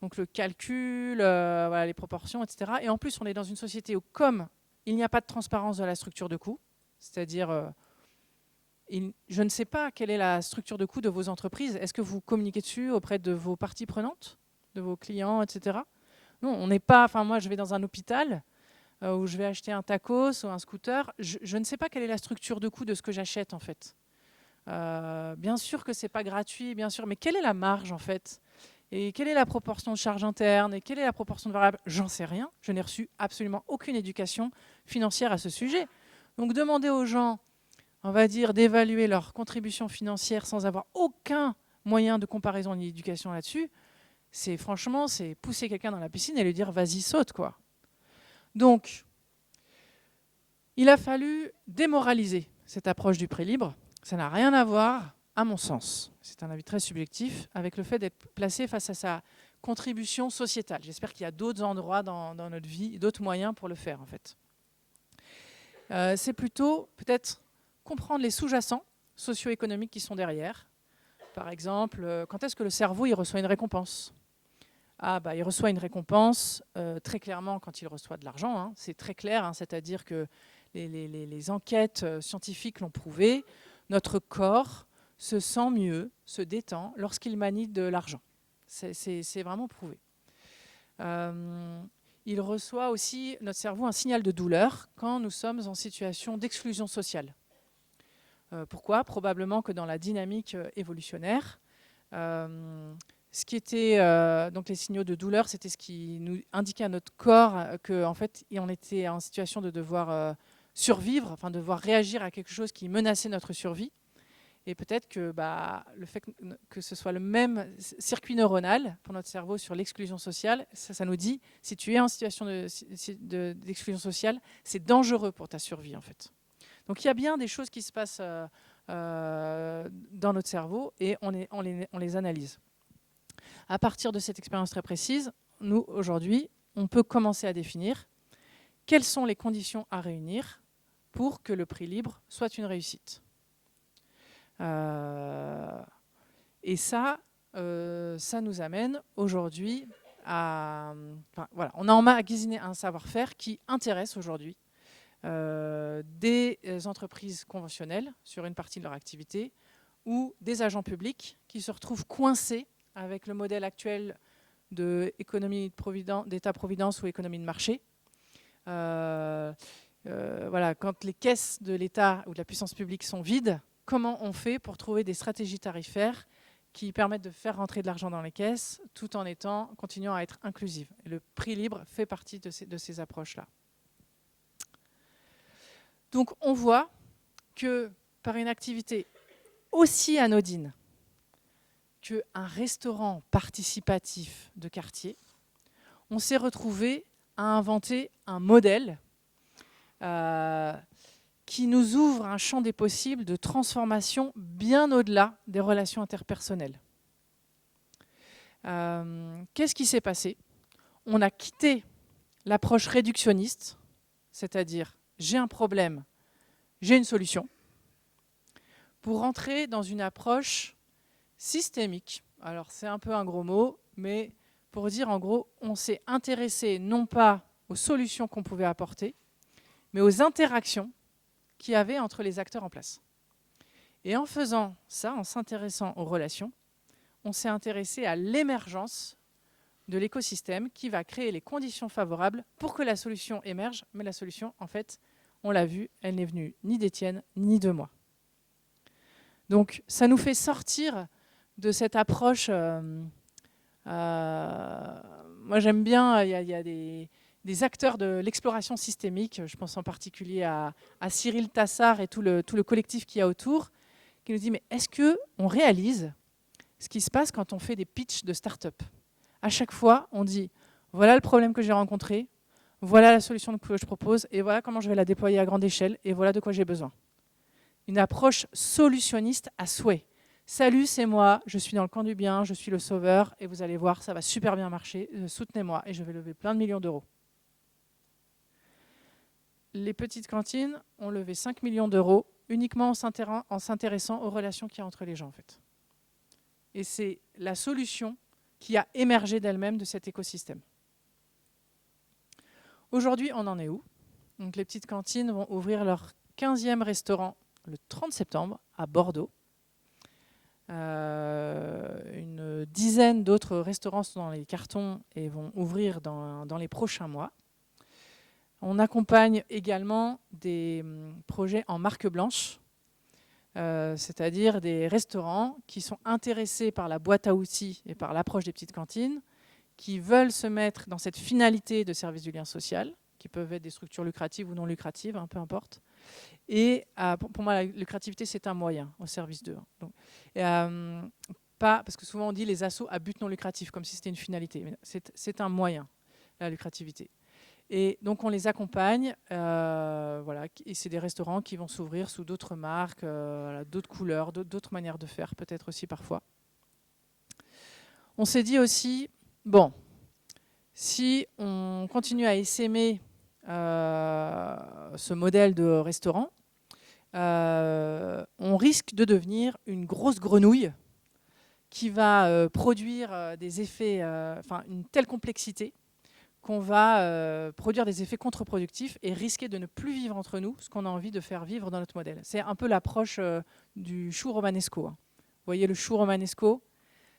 Donc le calcul, voilà, les proportions, etc. Et en plus, on est dans une société où, comme il n'y a pas de transparence de la structure de coût, c'est-à-dire, je ne sais pas quelle est la structure de coût de vos entreprises. Est-ce que vous communiquez dessus auprès de vos parties prenantes, de vos clients, etc. Non, on n'est pas. Enfin, moi, je vais dans un hôpital où je vais acheter un tacos ou un scooter. Je ne sais pas quelle est la structure de coût de ce que j'achète en fait. Bien sûr que c'est pas gratuit, bien sûr, mais quelle est la marge en fait? Et quelle est la proportion de charge interne? Et quelle est la proportion de variable? J'en sais rien. Je n'ai reçu absolument aucune éducation financière à ce sujet. Donc demander aux gens, on va dire, d'évaluer leur contribution financière sans avoir aucun moyen de comparaison et d'éducation là-dessus, c'est franchement, c'est pousser quelqu'un dans la piscine et lui dire vas-y, saute, quoi. Donc, il a fallu démoraliser cette approche du prix libre. Ça n'a rien à voir, à mon sens, c'est un avis très subjectif, avec le fait d'être placé face à sa contribution sociétale. J'espère qu'il y a d'autres endroits dans notre vie, d'autres moyens pour le faire, en fait. C'est plutôt, peut-être, comprendre les sous-jacents socio-économiques qui sont derrière. Par exemple, quand est-ce que le cerveau il reçoit une récompense? Il reçoit une récompense très clairement quand il reçoit de l'argent. Hein. C'est très clair, hein, c'est-à-dire que les enquêtes scientifiques l'ont prouvé. Notre corps se sent mieux, se détend lorsqu'il manie de l'argent. C'est vraiment prouvé. Il reçoit aussi, notre cerveau, un signal de douleur quand nous sommes en situation d'exclusion sociale. Pourquoi? Probablement que dans la dynamique évolutionnaire, ce qui était donc les signaux de douleur, c'était ce qui nous indiquait à notre corps qu'en fait, on était en situation de devoir survivre, enfin de devoir réagir à quelque chose qui menaçait notre survie. Et peut-être que le fait que ce soit le même circuit neuronal pour notre cerveau sur l'exclusion sociale, ça nous dit, si tu es en situation d'exclusion sociale, c'est dangereux pour ta survie en fait. Donc il y a bien des choses qui se passent dans notre cerveau et on les analyse. À partir de cette expérience très précise, nous, aujourd'hui, on peut commencer à définir quelles sont les conditions à réunir pour que le prix libre soit une réussite. Et ça nous amène aujourd'hui à... voilà, on a emmagasiné un savoir-faire qui intéresse aujourd'hui des entreprises conventionnelles sur une partie de leur activité ou des agents publics qui se retrouvent coincés avec le modèle actuel d'État-providence ou économie de marché. Voilà, quand les caisses de l'État ou de la puissance publique sont vides, comment on fait pour trouver des stratégies tarifaires qui permettent de faire rentrer de l'argent dans les caisses tout en continuant à être inclusive. Et le prix libre fait partie de ces approches-là. Donc on voit que par une activité aussi anodine qu'un restaurant participatif de quartier, on s'est retrouvé a inventé un modèle qui nous ouvre un champ des possibles de transformation bien au-delà des relations interpersonnelles. Qu'est-ce qui s'est passé? On a quitté l'approche réductionniste, c'est-à-dire j'ai un problème, j'ai une solution, pour rentrer dans une approche systémique. Alors c'est un peu un gros mot, mais pour dire en gros, on s'est intéressé non pas aux solutions qu'on pouvait apporter, mais aux interactions qu'il y avait entre les acteurs en place. Et en faisant ça, en s'intéressant aux relations, on s'est intéressé à l'émergence de l'écosystème qui va créer les conditions favorables pour que la solution émerge. Mais la solution, en fait, on l'a vu, elle n'est venue ni d'Étienne, ni de moi. Donc, ça nous fait sortir de cette approche. Moi, j'aime bien, il y a des acteurs de l'exploration systémique, je pense en particulier à Cyril Tassard et tout le collectif qu'il y a autour, qui nous dit, mais est-ce qu'on réalise ce qui se passe quand on fait des pitchs de start-up? À chaque fois, on dit, voilà le problème que j'ai rencontré, voilà la solution que je propose, et voilà comment je vais la déployer à grande échelle, et voilà de quoi j'ai besoin. Une approche solutionniste à souhait. Salut, c'est moi, je suis dans le camp du bien, je suis le sauveur, et vous allez voir, ça va super bien marcher, soutenez-moi, et je vais lever plein de millions d'euros. Les petites cantines ont levé 5 millions d'euros uniquement en s'intéressant aux relations qu'il y a entre les gens, en fait. Et c'est la solution qui a émergé d'elle-même de cet écosystème. Aujourd'hui, on en est où? Donc, les petites cantines vont ouvrir leur 15e restaurant le 30 septembre à Bordeaux. Une dizaine d'autres restaurants sont dans les cartons et vont ouvrir dans les prochains mois. On accompagne également des projets en marque blanche, c'est-à-dire des restaurants qui sont intéressés par la boîte à outils et par l'approche des petites cantines, qui veulent se mettre dans cette finalité de service du lien social, qui peuvent être des structures lucratives ou non lucratives, peu importe. Et pour moi, la lucrativité, c'est un moyen au service d'eux. Donc, pas, parce que souvent on dit les assos à but non lucratif, comme si c'était une finalité. C'est un moyen, la lucrativité. Et donc on les accompagne, voilà, et c'est des restaurants qui vont s'ouvrir sous d'autres marques, d'autres couleurs, d'autres manières de faire, peut-être aussi parfois. On s'est dit aussi, bon, si on continue à essaimer ce modèle de restaurant, on risque de devenir une grosse grenouille qui va produire des effets, une telle complexité qu'on va produire des effets contre-productifs et risquer de ne plus vivre entre nous ce qu'on a envie de faire vivre dans notre modèle. C'est un peu l'approche du chou romanesco. Vous voyez le chou romanesco,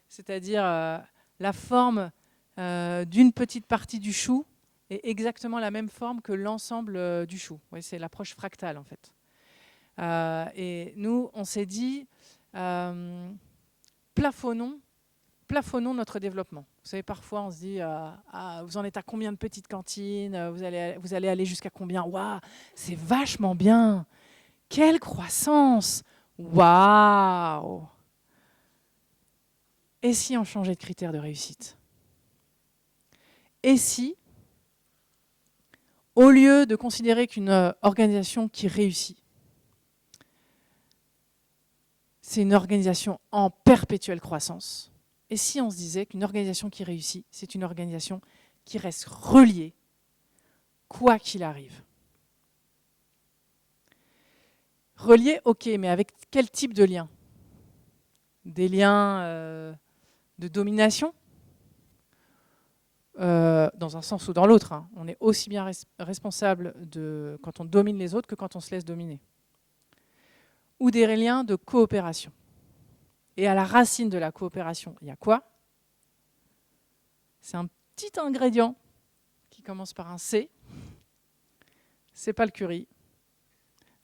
c'est-à-dire la forme d'une petite partie du chou est exactement la même forme que l'ensemble du chou. C'est l'approche fractale en fait. Et nous, on s'est dit, plafonnons notre développement. Vous savez, parfois, on se dit, vous en êtes à combien de petites cantines? Vous allez aller jusqu'à combien? Waouh, c'est vachement bien. Quelle croissance! Waouh! Et si on changeait de critère de réussite? Et si, au lieu de considérer qu'une organisation qui réussit, c'est une organisation en perpétuelle croissance. Et si on se disait qu'une organisation qui réussit, c'est une organisation qui reste reliée, quoi qu'il arrive. Reliée, ok, mais avec quel type de lien? Des liens de domination, dans un sens ou dans l'autre. On est aussi bien responsable quand on domine les autres que quand on se laisse dominer. Ou des liens de coopération. Et à la racine de la coopération, il y a quoi? C'est un petit ingrédient qui commence par un C. C'est pas le curry,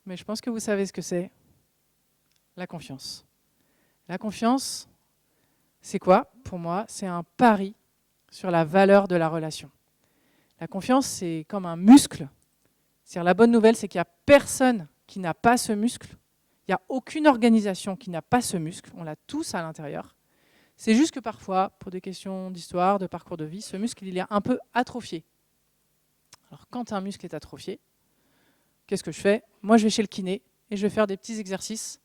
mais je pense que vous savez ce que c'est. La confiance. La confiance, c'est quoi? Pour moi, c'est un pari sur la valeur de la relation. La confiance, c'est comme un muscle. C'est-à-dire, la bonne nouvelle, c'est qu'il n'y a personne qui n'a pas ce muscle. Il n'y a aucune organisation qui n'a pas ce muscle. On l'a tous à l'intérieur. C'est juste que parfois, pour des questions d'histoire, de parcours de vie, ce muscle, il est un peu atrophié. Alors, quand un muscle est atrophié, qu'est-ce que je fais? Moi, je vais chez le kiné et je vais faire des petits exercices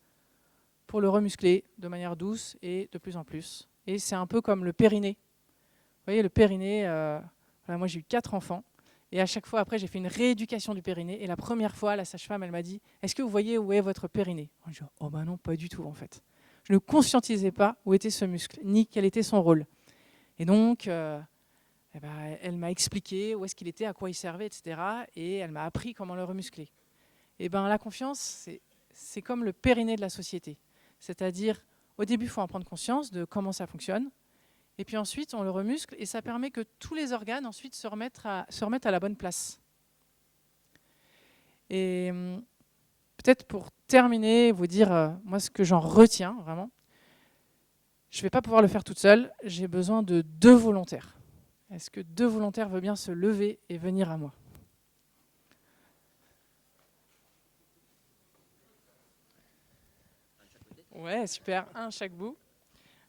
pour le remuscler de manière douce et de plus en plus. Et c'est un peu comme le périnée. Vous voyez, le périnée, voilà, moi j'ai eu 4 enfants, et à chaque fois après j'ai fait une rééducation du périnée, et la première fois, la sage-femme, elle m'a dit « Est-ce que vous voyez où est votre périnée ?» Je dis « Oh ben non, pas du tout en fait. » Je ne conscientisais pas où était ce muscle, ni quel était son rôle. Et donc, elle m'a expliqué où est-ce qu'il était, à quoi il servait, etc. Et elle m'a appris comment le remuscler. Et ben la confiance, c'est comme le périnée de la société. C'est-à-dire, au début, il faut en prendre conscience de comment ça fonctionne. Et puis ensuite, on le remuscle et ça permet que tous les organes ensuite se remettent à la bonne place. Et peut-être pour terminer, vous dire, moi, ce que j'en retiens vraiment, je ne vais pas pouvoir le faire toute seule, j'ai besoin de 2 volontaires. Est-ce que 2 volontaires veulent bien se lever et venir à moi? Ouais, super, un à chaque bout.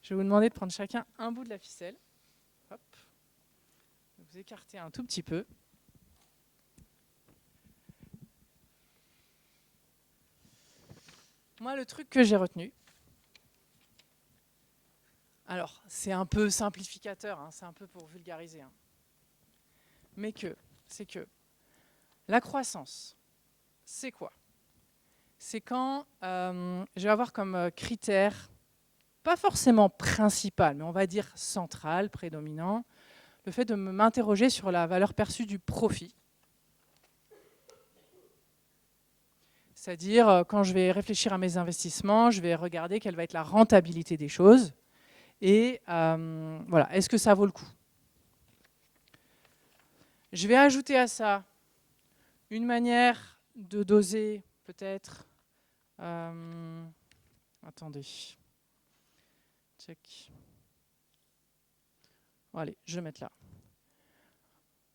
Je vais vous demander de prendre chacun un bout de la ficelle. Hop. Vous écartez un tout petit peu. Moi, le truc que j'ai retenu, alors c'est un peu simplificateur, hein, c'est un peu pour vulgariser, hein, mais c'est que la croissance, c'est quoi? C'est quand je vais avoir comme critère, pas forcément principal, mais on va dire central, prédominant, le fait de m'interroger sur la valeur perçue du profit. C'est-à-dire, quand je vais réfléchir à mes investissements, je vais regarder quelle va être la rentabilité des choses. Et voilà, est-ce que ça vaut le coup? Je vais ajouter à ça une manière de doser, peut-être. Attendez. Check. Bon, allez, je vais mettre là.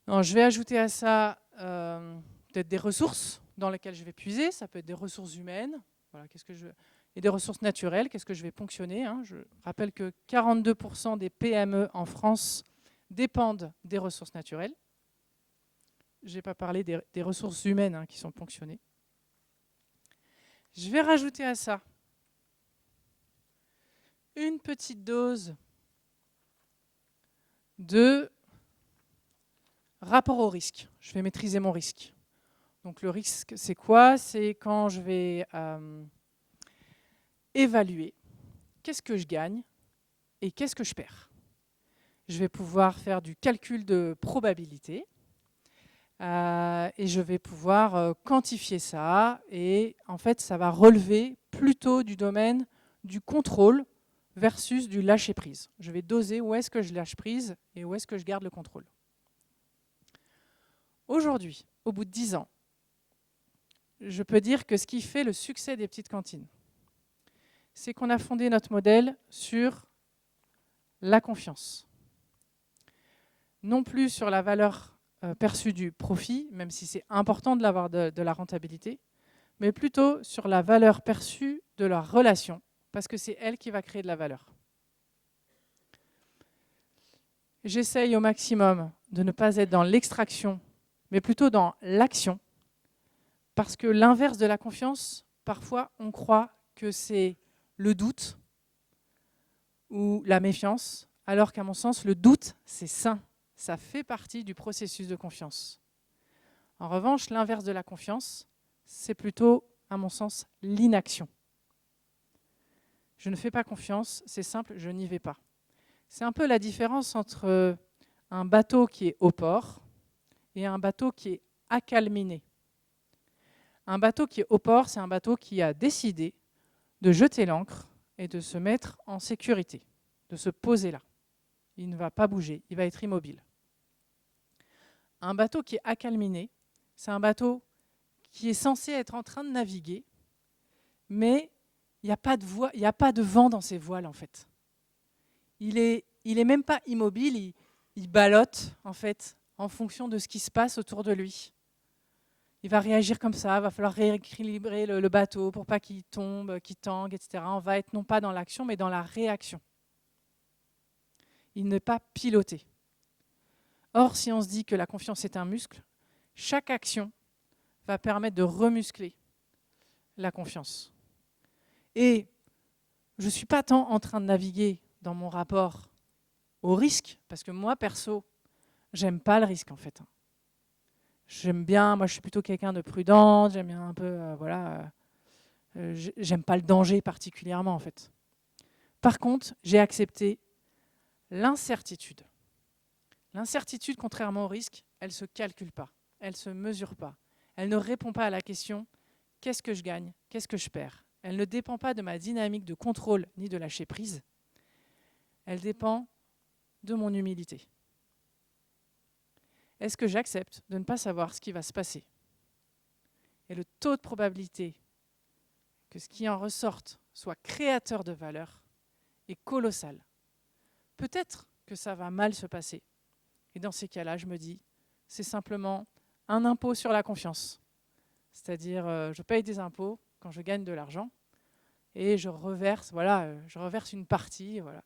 Non, je vais ajouter à ça peut-être des ressources dans lesquelles je vais puiser. Ça peut être des ressources humaines. Voilà, et des ressources naturelles. Qu'est-ce que je vais ponctionner, hein? Je rappelle que 42% des PME en France dépendent des ressources naturelles. Je n'ai pas parlé des ressources humaines, hein, qui sont ponctionnées. Je vais rajouter à ça une petite dose de rapport au risque. Je vais maîtriser mon risque. Donc le risque, c'est quoi? C'est quand je vais évaluer qu'est-ce que je gagne et qu'est-ce que je perds. Je vais pouvoir faire du calcul de probabilité et je vais pouvoir quantifier ça. Et en fait, ça va relever plutôt du domaine du contrôle versus du lâcher-prise. Je vais doser où est-ce que je lâche prise et où est-ce que je garde le contrôle. Aujourd'hui, au bout de 10 ans, je peux dire que ce qui fait le succès des petites cantines, c'est qu'on a fondé notre modèle sur la confiance. Non plus sur la valeur perçue du profit, même si c'est important de l'avoir de la rentabilité, mais plutôt sur la valeur perçue de la relation, parce que c'est elle qui va créer de la valeur. J'essaye au maximum de ne pas être dans l'extraction, mais plutôt dans l'action, parce que l'inverse de la confiance, parfois on croit que c'est le doute ou la méfiance, alors qu'à mon sens, le doute, c'est sain. Ça fait partie du processus de confiance. En revanche, l'inverse de la confiance, c'est plutôt, à mon sens, l'inaction. Je ne fais pas confiance, c'est simple, je n'y vais pas. C'est un peu la différence entre un bateau qui est au port et un bateau qui est accalminé. Un bateau qui est au port, c'est un bateau qui a décidé de jeter l'ancre et de se mettre en sécurité, de se poser là. Il ne va pas bouger, il va être immobile. Un bateau qui est accalminé, c'est un bateau qui est censé être en train de naviguer, mais il n'y a pas de vent dans ses voiles en fait. Il est même pas immobile, il ballotte en fait en fonction de ce qui se passe autour de lui. Il va réagir comme ça, il va falloir rééquilibrer le bateau pour pas qu'il tombe, qu'il tangue, etc. On va être non pas dans l'action, mais dans la réaction. Il n'est pas piloté. Or, si on se dit que la confiance est un muscle, chaque action va permettre de remuscler la confiance. Et je ne suis pas tant en train de naviguer dans mon rapport au risque, parce que moi, perso, j'aime pas le risque en fait. J'aime bien, moi je suis plutôt quelqu'un de prudent, j'aime bien un peu, j'aime pas le danger particulièrement en fait. Par contre, j'ai accepté l'incertitude. L'incertitude, contrairement au risque, elle ne se calcule pas, elle ne se mesure pas. Elle ne répond pas à la question « qu'est-ce que je gagne ? Qu'est-ce que je perds ?» Elle ne dépend pas de ma dynamique de contrôle ni de lâcher prise. Elle dépend de mon humilité. Est-ce que j'accepte de ne pas savoir ce qui va se passer ? Et le taux de probabilité que ce qui en ressorte soit créateur de valeur est colossal. Peut-être que ça va mal se passer. Et dans ces cas-là, je me dis, c'est simplement un impôt sur la confiance. C'est-à-dire, je paye des impôts quand je gagne de l'argent et je reverse une partie. Voilà.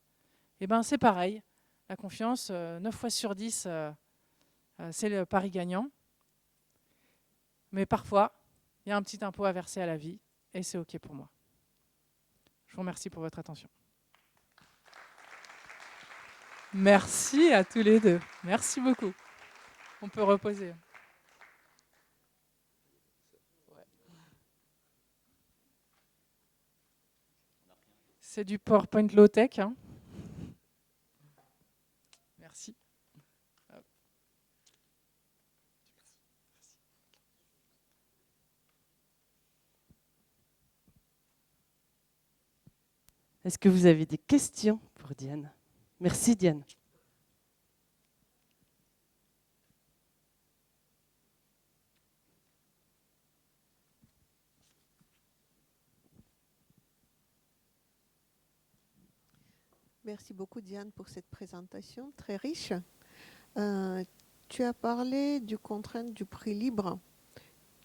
Et bien, c'est pareil. La confiance, 9 fois sur 10, c'est le pari gagnant. Mais parfois, il y a un petit impôt à verser à la vie et c'est OK pour moi. Je vous remercie pour votre attention. Merci à tous les deux. Merci beaucoup. On peut reposer. C'est du PowerPoint low-tech. Hein. Merci. Est-ce que vous avez des questions pour Diane? Merci Diane. Merci beaucoup Diane pour cette présentation très riche. Tu as parlé du contrainte du prix libre,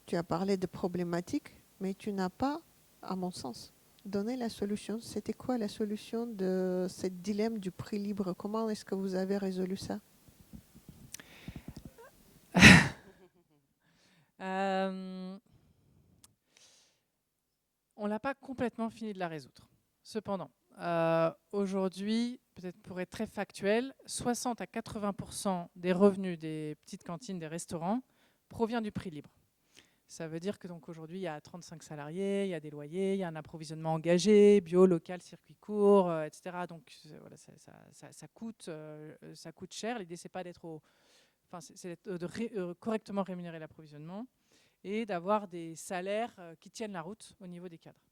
tu as parlé de problématiques, mais tu n'as pas, à mon sens, donné la solution. C'était quoi la solution de ce dilemme du prix libre? Comment est-ce que vous avez résolu ça? On n'a pas complètement fini de la résoudre. Cependant, aujourd'hui, peut-être pour être très factuel, 60 à 80% des revenus des petites cantines, des restaurants, provient du prix libre. Ça veut dire que donc aujourd'hui, il y a 35 salariés, il y a des loyers, il y a un approvisionnement engagé, bio, local, circuit court, etc. Donc voilà, ça coûte cher. L'idée, c'est pas d'être correctement rémunérer l'approvisionnement et d'avoir des salaires qui tiennent la route au niveau des cadres.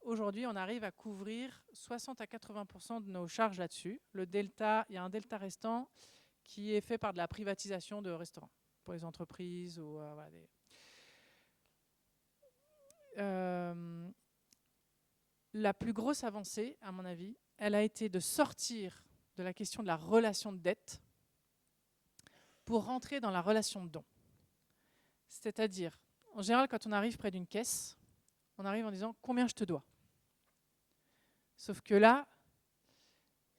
Aujourd'hui, on arrive à couvrir 60 à 80% de nos charges là-dessus. Le delta, il y a un delta restant qui est fait par de la privatisation de restaurants pour les entreprises ou voilà, la plus grosse avancée, à mon avis, elle a été de sortir de la question de la relation de dette pour rentrer dans la relation de don. C'est-à-dire, en général, quand on arrive près d'une caisse, on arrive en disant « combien je te dois ?» Sauf que là,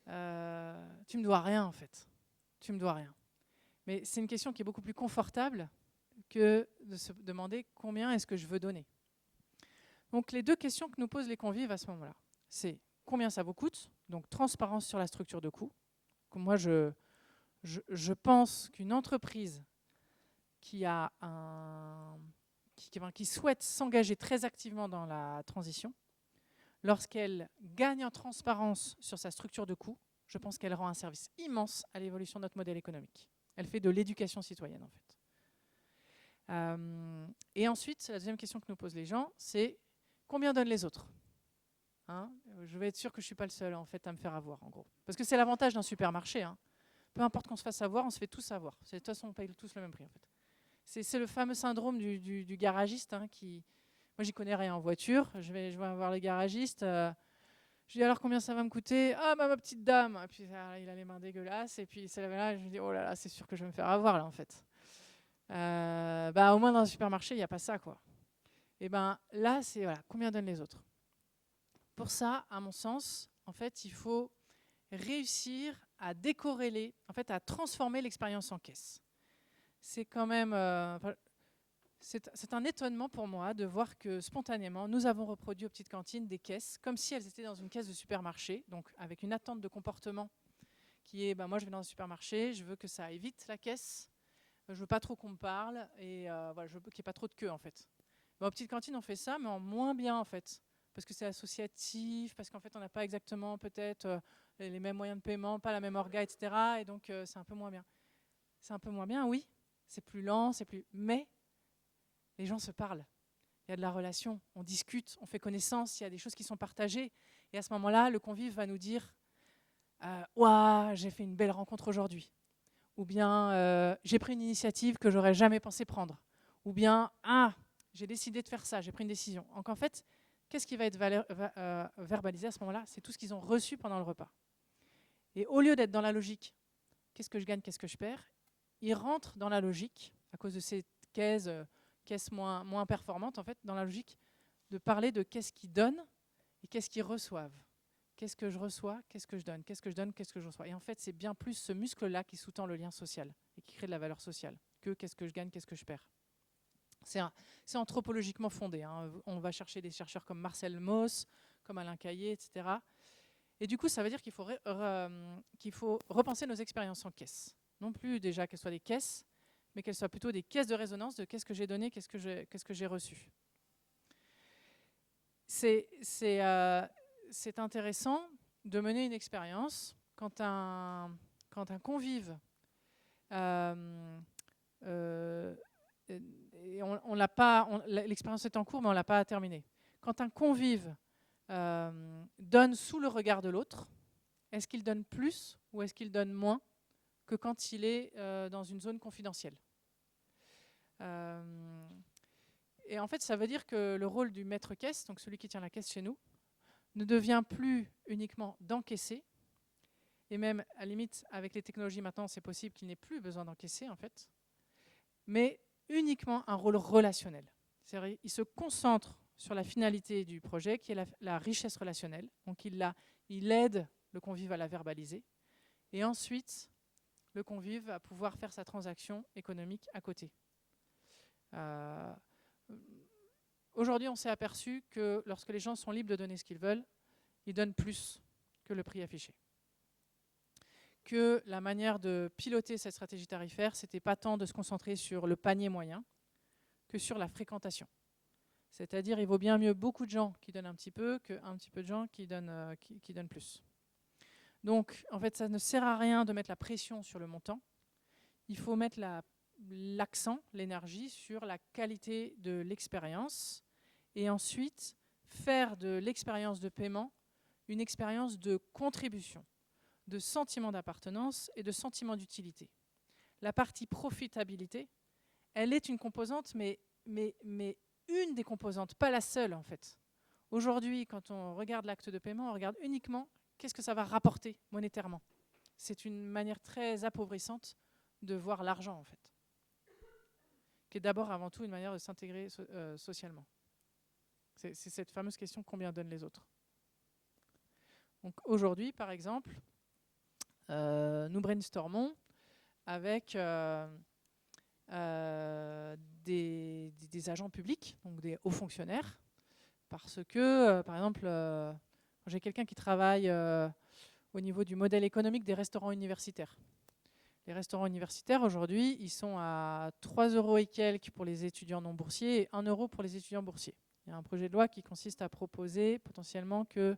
tu ne me dois rien en fait. Tu me dois rien. Mais c'est une question qui est beaucoup plus confortable que de se demander combien est-ce que je veux donner. Donc les deux questions que nous posent les convives à ce moment-là, c'est combien ça vous coûte, donc transparence sur la structure de coût. Moi, je pense qu'une entreprise qui souhaite s'engager très activement dans la transition, lorsqu'elle gagne en transparence sur sa structure de coût, je pense qu'elle rend un service immense à l'évolution de notre modèle économique. Elle fait de l'éducation citoyenne, en fait. Et ensuite, la deuxième question que nous posent les gens, c'est combien donnent les autres ? Hein, je vais être sûr que je ne suis pas le seul en fait, à me faire avoir, en gros. Parce que c'est l'avantage d'un supermarché. Hein. Peu importe qu'on se fasse avoir, on se fait tous avoir. De toute façon, on paye tous le même prix, en fait. C'est le fameux syndrome du garagiste qui... Moi, j'y connais rien en voiture. Je vais voir les garagistes. Je dis alors combien ça va me coûter ? Ah, ma petite dame. Et puis il a les mains dégueulasses. Et puis c'est là, je me dis oh là là, c'est sûr que je vais me faire avoir là en fait. Au moins dans un supermarché, il n'y a pas ça quoi. Et là, c'est voilà, combien donnent les autres ? Pour ça, à mon sens, en fait, il faut réussir à décorréler, en fait, à transformer l'expérience en caisse. c'est quand même... c'est un étonnement pour moi de voir que spontanément, nous avons reproduit aux petites cantines des caisses, comme si elles étaient dans une caisse de supermarché, donc avec une attente de comportement qui est, moi je vais dans un supermarché, je veux que ça aille vite la caisse, je veux pas trop qu'on me parle, et voilà, je veux qu'il n'y ait pas trop de queue en fait. Aux petites cantines, on fait ça, mais en moins bien en fait, parce que c'est associatif, parce qu'en fait on n'a pas exactement peut-être les mêmes moyens de paiement, pas la même orga, etc. Et donc c'est un peu moins bien. C'est un peu moins bien, oui, c'est plus lent, mais les gens se parlent. Il y a de la relation, on discute, on fait connaissance, il y a des choses qui sont partagées. Et à ce moment-là, le convive va nous dire ouah, j'ai fait une belle rencontre aujourd'hui. Ou bien j'ai pris une initiative que j'aurais jamais pensé prendre. Ou bien j'ai décidé de faire ça, j'ai pris une décision. Donc en fait, qu'est-ce qui va être verbalisé à ce moment-là? C'est tout ce qu'ils ont reçu pendant le repas. Et au lieu d'être dans la logique, qu'est-ce que je gagne, qu'est-ce que je perds, ils rentrent dans la logique, à cause de ces caisses moins performantes, en fait, dans la logique de parler de qu'est-ce qu'ils donnent et qu'est-ce qu'ils reçoivent. Qu'est-ce que je reçois, qu'est-ce que je donne, qu'est-ce que je donne, qu'est-ce que je reçois. Et en fait, c'est bien plus ce muscle-là qui sous-tend le lien social et qui crée de la valeur sociale que qu'est-ce que je gagne, qu'est-ce que je perds. C'est anthropologiquement fondé. Hein. On va chercher des chercheurs comme Marcel Mauss, comme Alain Caillé, etc. Et du coup, ça veut dire qu'il faut repenser nos expériences en caisse. Non plus déjà qu'elles soient des caisses, mais qu'elles soient plutôt des caisses de résonance de qu'est-ce que j'ai donné, qu'est-ce que j'ai reçu. C'est intéressant de mener une expérience quand un convive, et l'expérience est en cours, mais on ne l'a pas terminée. Quand un convive donne sous le regard de l'autre, est-ce qu'il donne plus ou est-ce qu'il donne moins que quand il est dans une zone confidentielle? Et en fait, ça veut dire que le rôle du maître-caisse, donc celui qui tient la caisse chez nous, ne devient plus uniquement d'encaisser, et même à la limite, avec les technologies maintenant, c'est possible qu'il n'ait plus besoin d'encaisser, en fait, mais uniquement un rôle relationnel. C'est-à-dire il se concentre sur la finalité du projet, qui est la richesse relationnelle. Donc il aide le convive à la verbaliser. Et ensuite, le convive va pouvoir faire sa transaction économique à côté. Aujourd'hui, on s'est aperçu que lorsque les gens sont libres de donner ce qu'ils veulent, ils donnent plus que le prix affiché. Que la manière de piloter cette stratégie tarifaire, ce n'était pas tant de se concentrer sur le panier moyen que sur la fréquentation. C'est-à-dire, il vaut bien mieux beaucoup de gens qui donnent un petit peu qu'un petit peu de gens qui donnent plus. Donc, en fait, ça ne sert à rien de mettre la pression sur le montant. Il faut mettre l'accent, l'énergie sur la qualité de l'expérience et ensuite faire de l'expérience de paiement une expérience de contribution, de sentiment d'appartenance et de sentiment d'utilité. La partie profitabilité, elle est une composante, mais une des composantes, pas la seule en fait. Aujourd'hui, quand on regarde l'acte de paiement, on regarde uniquement qu'est-ce que ça va rapporter monétairement. C'est une manière très appauvrissante de voir l'argent en fait, qui est d'abord avant tout une manière de s'intégrer socialement. C'est cette fameuse question combien donnent les autres. Donc aujourd'hui, par exemple, nous brainstormons avec des agents publics, donc des hauts fonctionnaires, parce que, par exemple, j'ai quelqu'un qui travaille au niveau du modèle économique des restaurants universitaires. Les restaurants universitaires, aujourd'hui, ils sont à 3 € et quelques pour les étudiants non boursiers et 1 € pour les étudiants boursiers. Il y a un projet de loi qui consiste à proposer potentiellement que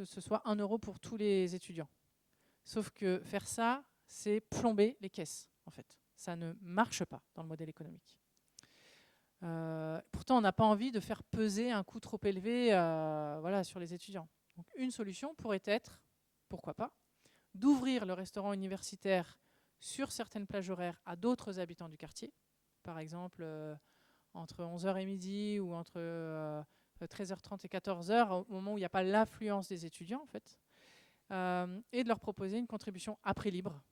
ce soit 1 € pour tous les étudiants. Sauf que faire ça, c'est plomber les caisses, en fait. Ça ne marche pas dans le modèle économique. Pourtant, on n'a pas envie de faire peser un coût trop élevé sur les étudiants. Donc, une solution pourrait être, pourquoi pas, d'ouvrir le restaurant universitaire sur certaines plages horaires à d'autres habitants du quartier. Par exemple, entre 11h et midi ou entre 13h30 et 14h, au moment où il n'y a pas l'affluence des étudiants, en fait, et de leur proposer une contribution à prix libre.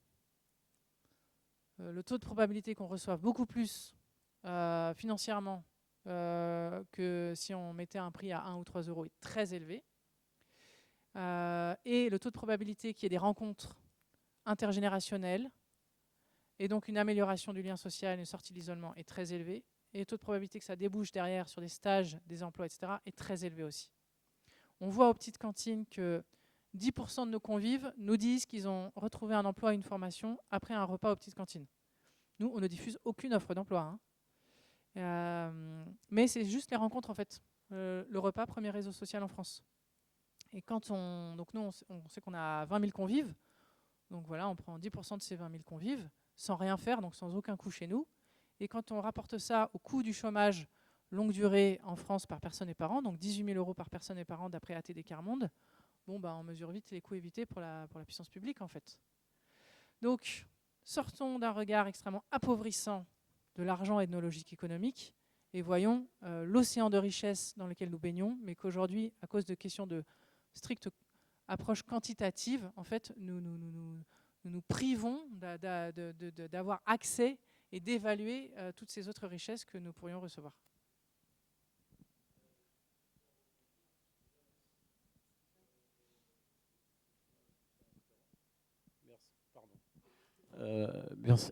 Le taux de probabilité qu'on reçoive beaucoup plus financièrement que si on mettait un prix à 1 ou 3 € est très élevé. Et le taux de probabilité qu'il y ait des rencontres intergénérationnelles Et donc une amélioration du lien social, une sortie de l'isolement est très élevée. Et le taux de probabilité que ça débouche derrière sur des stages, des emplois, etc. est très élevé aussi. On voit aux petites cantines que 10% de nos convives nous disent qu'ils ont retrouvé un emploi et une formation après un repas aux petites cantines. Nous, on ne diffuse aucune offre d'emploi. Mais c'est juste les rencontres, en fait. Le repas, premier réseau social en France. Et quand donc nous, on sait qu'on a 20 000 convives. Donc voilà, on prend 10% de ces 20 000 convives, sans rien faire, donc sans aucun coût chez nous. Et quand on rapporte ça au coût du chômage longue durée en France par personne et par an, donc 18 000 € par personne et par an d'après ATD Carmonde, on mesure vite les coûts évités pour la puissance publique, en fait. Donc, sortons d'un regard extrêmement appauvrissant de l'argent et de nos logiques économiques et voyons l'océan de richesse dans lequel nous baignons, mais qu'aujourd'hui, à cause de questions de stricte approche quantitative, en fait, nous privons d'avoir accès et d'évaluer toutes ces autres richesses que nous pourrions recevoir.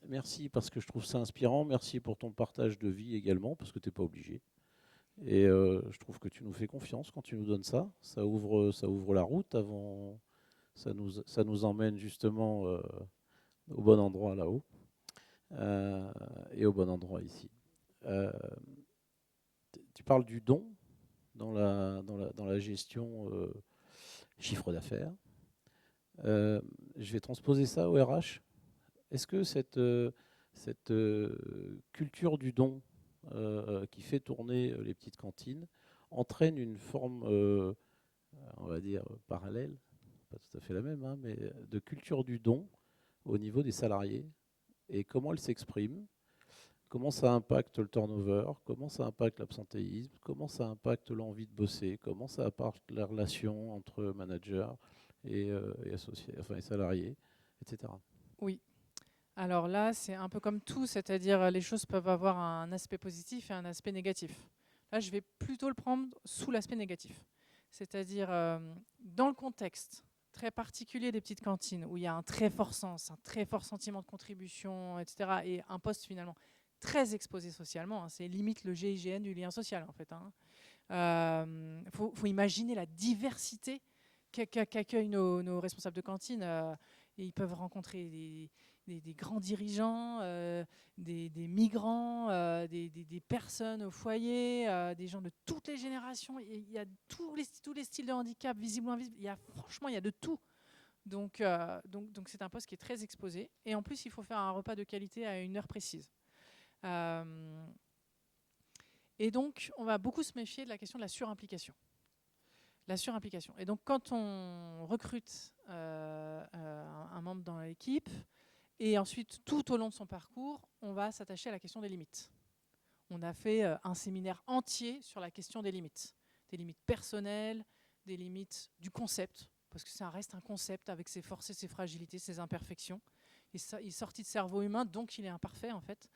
Merci parce que je trouve ça inspirant. Merci pour ton partage de vie également, parce que tu n'es pas obligé. Et je trouve que tu nous fais confiance quand tu nous donnes ça. Ça ouvre la route avant. Ça nous emmène justement au bon endroit là-haut et au bon endroit ici. Tu parles du don dans la gestion chiffre d'affaires. Je vais transposer ça au RH. Est-ce que cette culture du don qui fait tourner les petites cantines entraîne une forme, on va dire, parallèle, pas tout à fait la même, hein, mais de culture du don au niveau des salariés? Et comment elle s'exprime? Comment ça impacte le turnover? Comment ça impacte l'absentéisme? Comment ça impacte l'envie de bosser? Comment ça impacte la relation entre managers et associés, enfin, et salariés, etc. Oui. Alors là, c'est un peu comme tout, c'est-à-dire les choses peuvent avoir un aspect positif et un aspect négatif. Là, je vais plutôt le prendre sous l'aspect négatif. C'est-à-dire dans le contexte très particulier des petites cantines, où il y a un très fort sens, un très fort sentiment de contribution, etc., et un poste finalement très exposé socialement, hein, c'est limite le GIGN du lien social, en fait. Faut imaginer la diversité qu'accueillent nos responsables de cantine. Et ils peuvent rencontrer des grands dirigeants, des migrants, des personnes au foyer, des gens de toutes les générations. Il y a tous les styles de handicap, visibles ou invisibles. Franchement, il y a de tout. Donc c'est un poste qui est très exposé. Et en plus, il faut faire un repas de qualité à une heure précise. Et donc, on va beaucoup se méfier de la question de la surimplication. La surimplication. Et donc, quand on recrute un membre dans l'équipe, et ensuite, tout au long de son parcours, on va s'attacher à la question des limites. On a fait un séminaire entier sur la question des limites personnelles, des limites du concept, parce que ça reste un concept avec ses forces et ses fragilités, ses imperfections. Et ça, il est sorti de cerveau humain, donc il est imparfait en fait.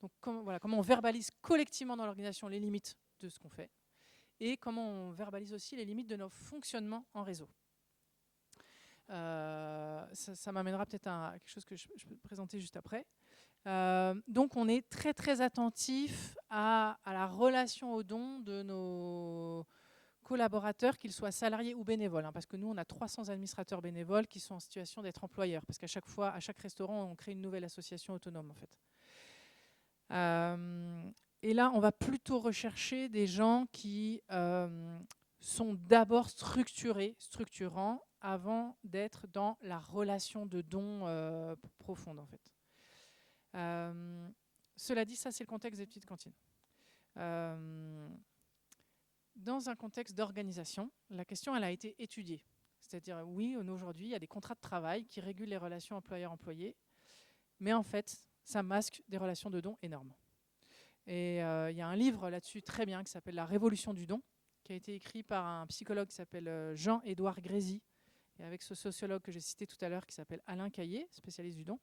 Donc comment on verbalise collectivement dans l'organisation les limites de ce qu'on fait, et comment on verbalise aussi les limites de nos fonctionnements en réseau. Ça m'amènera peut-être à quelque chose que je peux présenter juste après. Donc on est très très attentif à la relation au don de nos collaborateurs, qu'ils soient salariés ou bénévoles, hein, parce que nous on a 300 administrateurs bénévoles qui sont en situation d'être employeurs, parce qu'à chaque fois, à chaque restaurant, on crée une nouvelle association autonome en fait. Et là, on va plutôt rechercher des gens qui sont d'abord structurants, avant d'être dans la relation de don profonde en fait. Cela dit, ça c'est le contexte des petites cantines. Dans un contexte d'organisation, la question elle a été étudiée. C'est-à-dire, oui, aujourd'hui, il y a des contrats de travail qui régulent les relations employeur-employé, mais en fait, ça masque des relations de don énormes. Et il y a un livre là-dessus très bien qui s'appelle « La révolution du don », qui a été écrit par un psychologue qui s'appelle Jean-Édouard Grézy, et avec ce sociologue que j'ai cité tout à l'heure qui s'appelle Alain Caillé, spécialiste du don.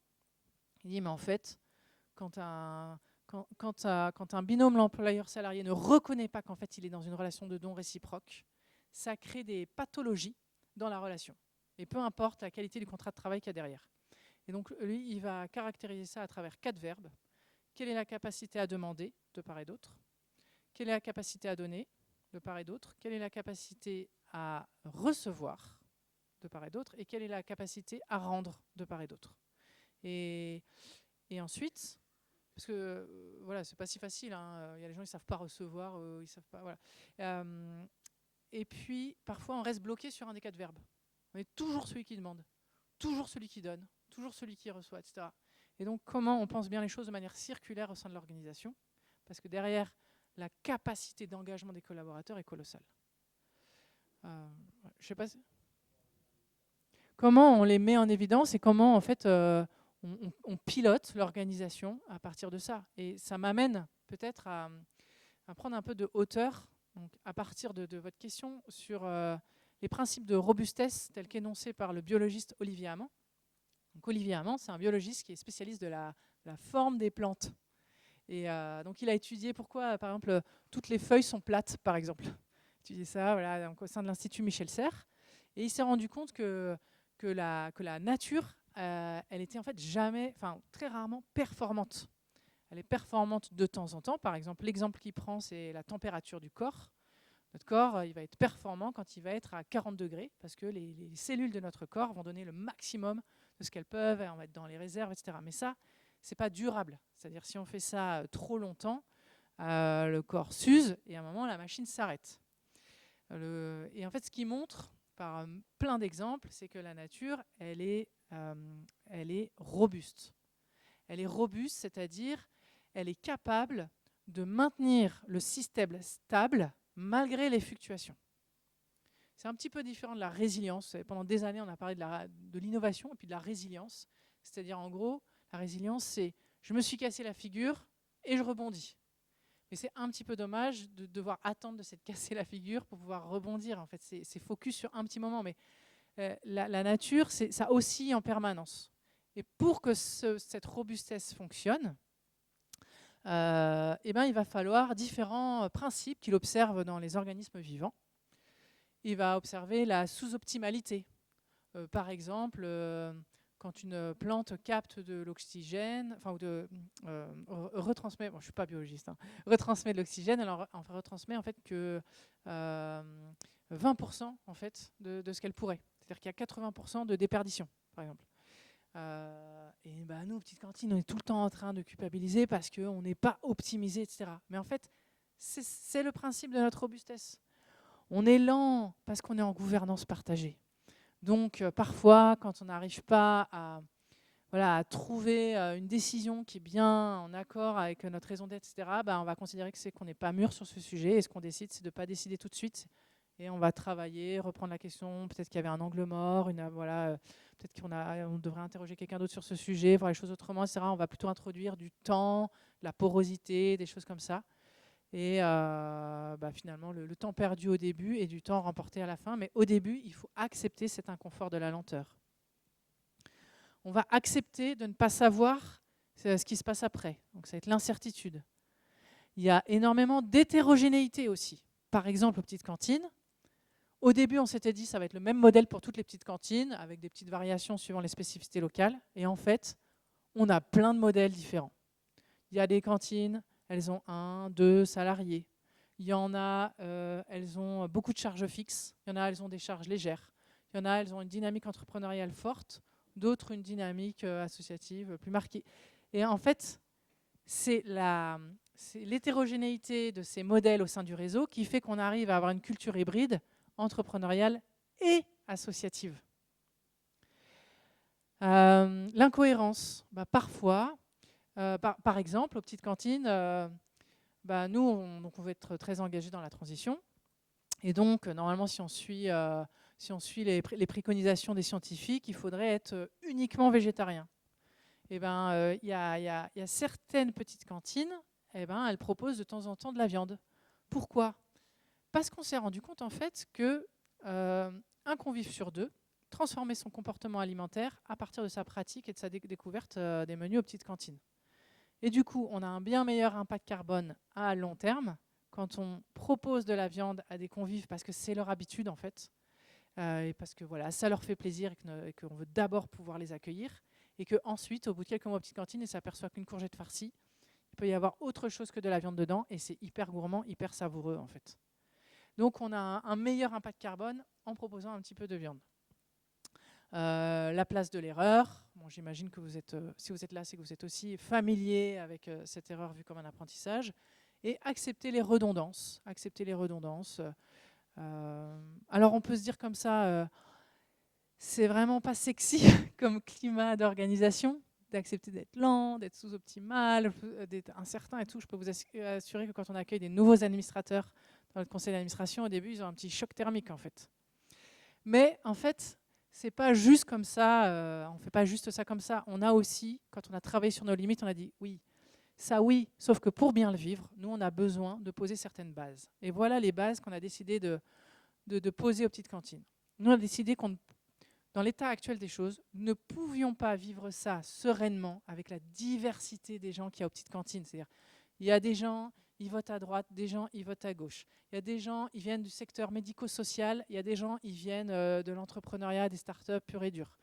Il dit, mais en fait, quand un binôme l'employeur-salarié ne reconnaît pas qu'en fait il est dans une relation de don réciproque, ça crée des pathologies dans la relation. Et peu importe la qualité du contrat de travail qu'il y a derrière. Et donc, lui, il va caractériser ça à travers 4 verbes. Quelle est la capacité à demander, de part et d'autre? Quelle est la capacité à donner, de part et d'autre? Quelle est la capacité à recevoir, de part et d'autre? Et quelle est la capacité à rendre, de part et d'autre? Et ensuite, parce que voilà, c'est pas si facile, hein. Il y a des gens qui savent pas recevoir, ils savent pas. Voilà. Et puis, parfois, on reste bloqué sur un des 4 verbes. On est toujours celui qui demande, toujours celui qui donne, toujours celui qui reçoit, etc. Et donc, comment on pense bien les choses de manière circulaire au sein de l'organisation? Parce que derrière, la capacité d'engagement des collaborateurs est colossale. Je sais pas comment on les met en évidence et comment, en fait, on pilote l'organisation à partir de ça. Et ça m'amène peut-être à prendre un peu de hauteur, donc à partir de votre question, sur les principes de robustesse tels qu'énoncés par le biologiste Olivier Amand. Donc, Olivier Amand, c'est un biologiste qui est spécialiste de la forme des plantes. Et donc, il a étudié pourquoi, par exemple, toutes les feuilles sont plates, par exemple. Étudié ça, voilà, donc, au sein de l'Institut Michel Serres. Et il s'est rendu compte que la nature, elle était en fait très rarement performante. Elle est performante de temps en temps. Par exemple, l'exemple qu'il prend, c'est la température du corps. Notre corps, il va être performant quand il va être à 40 degrés, parce que les cellules de notre corps vont donner le maximum de ce qu'elles peuvent, on va être dans les réserves, etc. Mais ça, c'est pas durable. C'est-à-dire, si on fait ça trop longtemps, le corps s'use et à un moment, la machine s'arrête. Et en fait, ce qui montre, par plein d'exemples, c'est que la nature, elle est robuste. Elle est robuste, c'est-à-dire elle est capable de maintenir le système stable malgré les fluctuations. C'est un petit peu différent de la résilience. Pendant des années, on a parlé de l'innovation et puis de la résilience. C'est-à-dire, en gros, la résilience, c'est je me suis cassé la figure et je rebondis. Mais c'est un petit peu dommage de devoir attendre de s'être cassé la figure pour pouvoir rebondir. En fait, c'est focus sur un petit moment. Mais la nature, ça oscille en permanence. Et pour que cette robustesse fonctionne, il va falloir différents principes qu'il observe dans les organismes vivants. Il va observer la sous-optimalité. Par exemple, quand une plante capte de l'oxygène, retransmet, je ne suis pas biologiste, retransmet de l'oxygène, alors on retransmet en fait que 20% en fait, de ce qu'elle pourrait. C'est-à-dire qu'il y a 80% de déperdition, par exemple. Nous, petite cantine, on est tout le temps en train de culpabiliser parce qu'on n'est pas optimisé, etc. Mais en fait, c'est le principe de notre robustesse. On est lent parce qu'on est en gouvernance partagée. Donc, parfois, quand on n'arrive pas à trouver une décision qui est bien en accord avec notre raison d'être, etc., on va considérer que c'est qu'on n'est pas mûr sur ce sujet. Et ce qu'on décide, c'est de ne pas décider tout de suite. Et on va travailler, reprendre la question. Peut-être qu'il y avait un angle mort, peut-être qu'on devrait interroger quelqu'un d'autre sur ce sujet, voir les choses autrement, etc. On va plutôt introduire du temps, de la porosité, des choses comme ça. Et finalement, le temps perdu au début et du temps remporté à la fin. Mais au début, il faut accepter cet inconfort de la lenteur. On va accepter de ne pas savoir ce qui se passe après. Donc, ça va être l'incertitude. Il y a énormément d'hétérogénéité aussi. Par exemple, aux petites cantines, au début, on s'était dit que ça va être le même modèle pour toutes les petites cantines, avec des petites variations suivant les spécificités locales. Et en fait, on a plein de modèles différents. Il y a des cantines, elles ont 1, 2 salariés. Il y en a, elles ont beaucoup de charges fixes. Il y en a, elles ont des charges légères. Il y en a, elles ont une dynamique entrepreneuriale forte. D'autres, une dynamique associative plus marquée. Et en fait, c'est l'hétérogénéité de ces modèles au sein du réseau qui fait qu'on arrive à avoir une culture hybride, entrepreneuriale et associative. L'incohérence, parfois, par exemple, aux petites cantines, nous, on veut être très engagés dans la transition. Et donc, normalement, si on suit les préconisations des scientifiques, il faudrait être uniquement végétarien. Il y a certaines petites cantines, elles proposent de temps en temps de la viande. Pourquoi ? Parce qu'on s'est rendu compte en fait que un convive sur 2 transformait son comportement alimentaire à partir de sa pratique et de sa découverte des menus aux petites cantines. Et du coup, on a un bien meilleur impact carbone à long terme quand on propose de la viande à des convives parce que c'est leur habitude en fait, et parce que voilà, ça leur fait plaisir et qu'on veut d'abord pouvoir les accueillir. et qu'ensuite, au bout de quelques mois de petite cantine, il s'aperçoit qu'une courgette farcie, il peut y avoir autre chose que de la viande dedans, et c'est hyper gourmand, hyper savoureux en fait. Donc on a un meilleur impact carbone en proposant un petit peu de viande. La place de l'erreur. Bon, j'imagine que si vous êtes là, c'est que vous êtes aussi familier avec cette erreur vue comme un apprentissage. Et accepter les redondances. Alors on peut se dire comme ça, c'est vraiment pas sexy comme climat d'organisation, d'accepter d'être lent, d'être sous-optimal, d'être incertain et tout. Je peux vous assurer que quand on accueille des nouveaux administrateurs dans le conseil d'administration, au début, ils ont un petit choc thermique en fait. Mais en fait, c'est pas juste comme ça, on ne fait pas juste ça comme ça. On a aussi, quand on a travaillé sur nos limites, on a dit oui, ça oui, sauf que pour bien le vivre, nous, on a besoin de poser certaines bases. Et voilà les bases qu'on a décidé de poser aux petites cantines. Nous, on a décidé qu'on, dans l'état actuel des choses, nous ne pouvions pas vivre ça sereinement avec la diversité des gens qu'il y a aux petites cantines. C'est-à-dire, il y a des gens, ils votent à droite, des gens, ils votent à gauche. Il y a des gens, ils viennent du secteur médico-social, il y a des gens, ils viennent de l'entrepreneuriat, des startups pures et dures.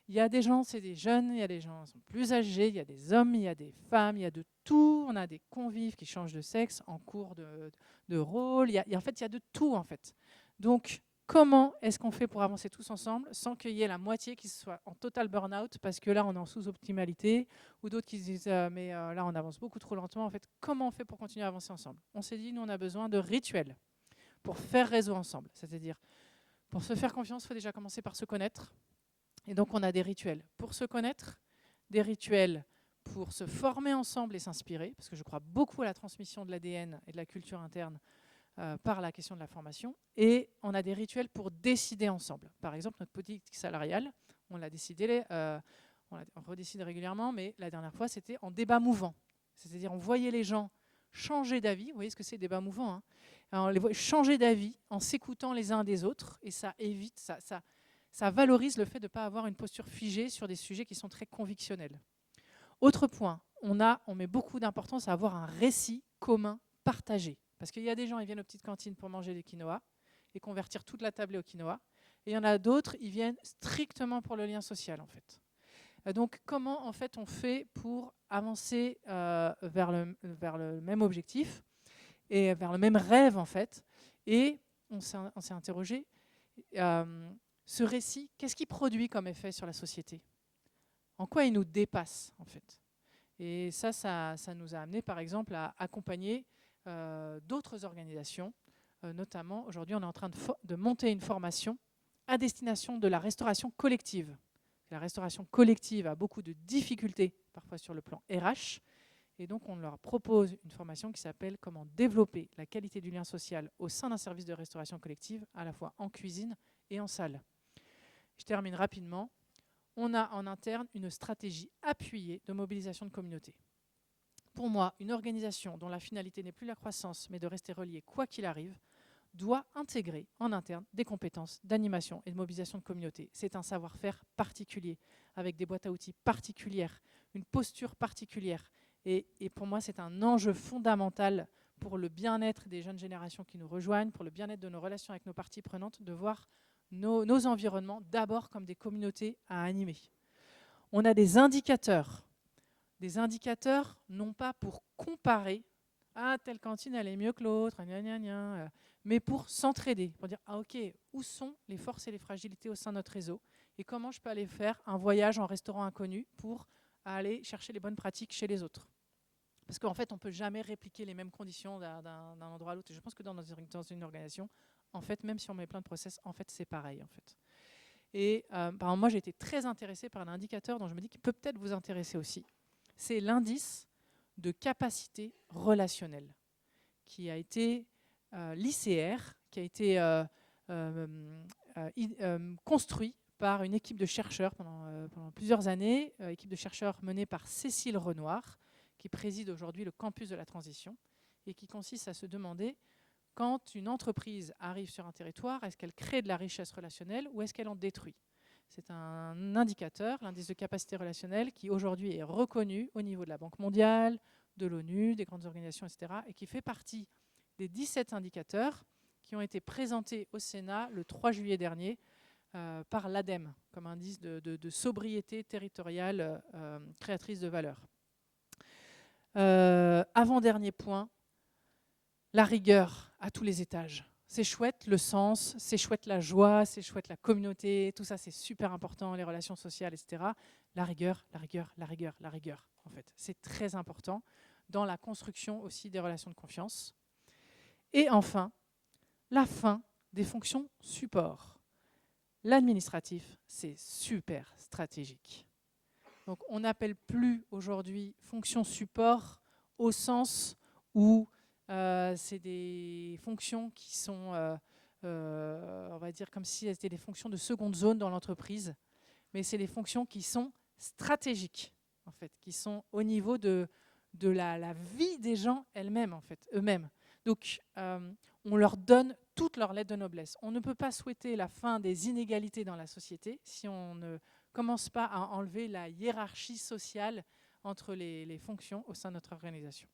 Il y a des gens, c'est des jeunes, il y a des gens qui sont plus âgés, il y a des hommes, il y a des femmes, il y a de tout. On a des convives qui changent de sexe en cours de rôle. En fait, il y a de tout, en fait. Donc, comment est-ce qu'on fait pour avancer tous ensemble sans qu'il y ait la moitié qui soit en total burn-out parce que là, on est en sous-optimalité, ou d'autres qui se disent mais là, on avance beaucoup trop lentement. En fait, comment on fait pour continuer à avancer ensemble? On s'est dit, nous, on a besoin de rituels pour faire réseau ensemble. C'est-à-dire, pour se faire confiance, il faut déjà commencer par se connaître. Et donc, on a des rituels pour se connaître, des rituels pour se former ensemble et s'inspirer, parce que je crois beaucoup à la transmission de l'ADN et de la culture interne par la question de la formation. Et on a des rituels pour décider ensemble. Par exemple, notre politique salariale, on l'a décidé, on redécide régulièrement, mais la dernière fois, c'était en débat mouvant. C'est-à-dire, on voyait les gens changer d'avis. Vous voyez ce que c'est, débat mouvant, hein? Alors, on les voit changer d'avis en s'écoutant les uns des autres, et ça évite, ça valorise le fait de ne pas avoir une posture figée sur des sujets qui sont très convictionnels. Autre point, on met beaucoup d'importance à avoir un récit commun partagé. Parce qu'il y a des gens, ils viennent aux petites cantines pour manger des quinoa et convertir toute la tablée au quinoa. Et il y en a d'autres, ils viennent strictement pour le lien social, en fait. Donc, comment, en fait, on fait pour avancer vers le même objectif et vers le même rêve, en fait? Et on s'est interrogé, ce récit, qu'est-ce qu'il produit comme effet sur la société? En quoi il nous dépasse, en fait? Et ça nous a amené, par exemple, à accompagner d'autres organisations. Notamment, aujourd'hui, on est en train de monter une formation à destination de la restauration collective. La restauration collective a beaucoup de difficultés, parfois sur le plan RH. Et donc, on leur propose une formation qui s'appelle « Comment développer la qualité du lien social au sein d'un service de restauration collective, à la fois en cuisine et en salle ». Je termine rapidement. On a en interne une stratégie appuyée de mobilisation de communauté. Pour moi, une organisation dont la finalité n'est plus la croissance, mais de rester reliée quoi qu'il arrive, doit intégrer en interne des compétences d'animation et de mobilisation de communauté. C'est un savoir-faire particulier, avec des boîtes à outils particulières, une posture particulière. Et pour moi, c'est un enjeu fondamental pour le bien-être des jeunes générations qui nous rejoignent, pour le bien-être de nos relations avec nos parties prenantes, de voir nos environnements d'abord comme des communautés à animer. On a des indicateurs non pas pour comparer, ah, telle cantine elle est mieux que l'autre, mais pour s'entraider, pour dire, ah ok, où sont les forces et les fragilités au sein de notre réseau et comment je peux aller faire un voyage en restaurant inconnu pour aller chercher les bonnes pratiques chez les autres. Parce qu'en fait, on ne peut jamais répliquer les mêmes conditions d'un endroit à l'autre. Et je pense que dans une organisation, en fait, même si on met plein de process, en fait, c'est pareil. En fait. Et par exemple, moi, j'ai été très intéressée par un indicateur dont je me dis qu'il peut peut-être vous intéresser aussi. C'est l'indice de capacité relationnelle qui a été l'ICR, qui a été construit par une équipe de chercheurs pendant plusieurs années, équipe de chercheurs menée par Cécile Renoir, qui préside aujourd'hui le campus de la transition, et qui consiste à se demander, quand une entreprise arrive sur un territoire, est-ce qu'elle crée de la richesse relationnelle ou est-ce qu'elle en détruit? C'est un indicateur, l'indice de capacité relationnelle, qui aujourd'hui est reconnu au niveau de la Banque mondiale, de l'ONU, des grandes organisations, etc., et qui fait partie des 17 indicateurs qui ont été présentés au Sénat le 3 juillet dernier par l'ADEME comme indice de sobriété territoriale créatrice de valeur. Avant-dernier point, la rigueur à tous les étages. C'est chouette le sens, c'est chouette la joie, c'est chouette la communauté, tout ça c'est super important, les relations sociales, etc. La rigueur, la rigueur, la rigueur, la rigueur, en fait. C'est très important dans la construction aussi des relations de confiance. Et enfin, la fin des fonctions support. L'administratif, c'est super stratégique. Donc on n'appelle plus aujourd'hui fonction support au sens où c'est des fonctions qui sont, on va dire comme si elles étaient des fonctions de seconde zone dans l'entreprise, mais c'est des fonctions qui sont stratégiques, en fait, qui sont au niveau de la vie des gens elles-mêmes, en fait, eux-mêmes. Donc, on leur donne toute leur lettre de noblesse. On ne peut pas souhaiter la fin des inégalités dans la société si on ne commence pas à enlever la hiérarchie sociale entre les fonctions au sein de notre organisation.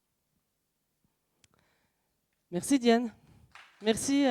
Merci Diane. Merci.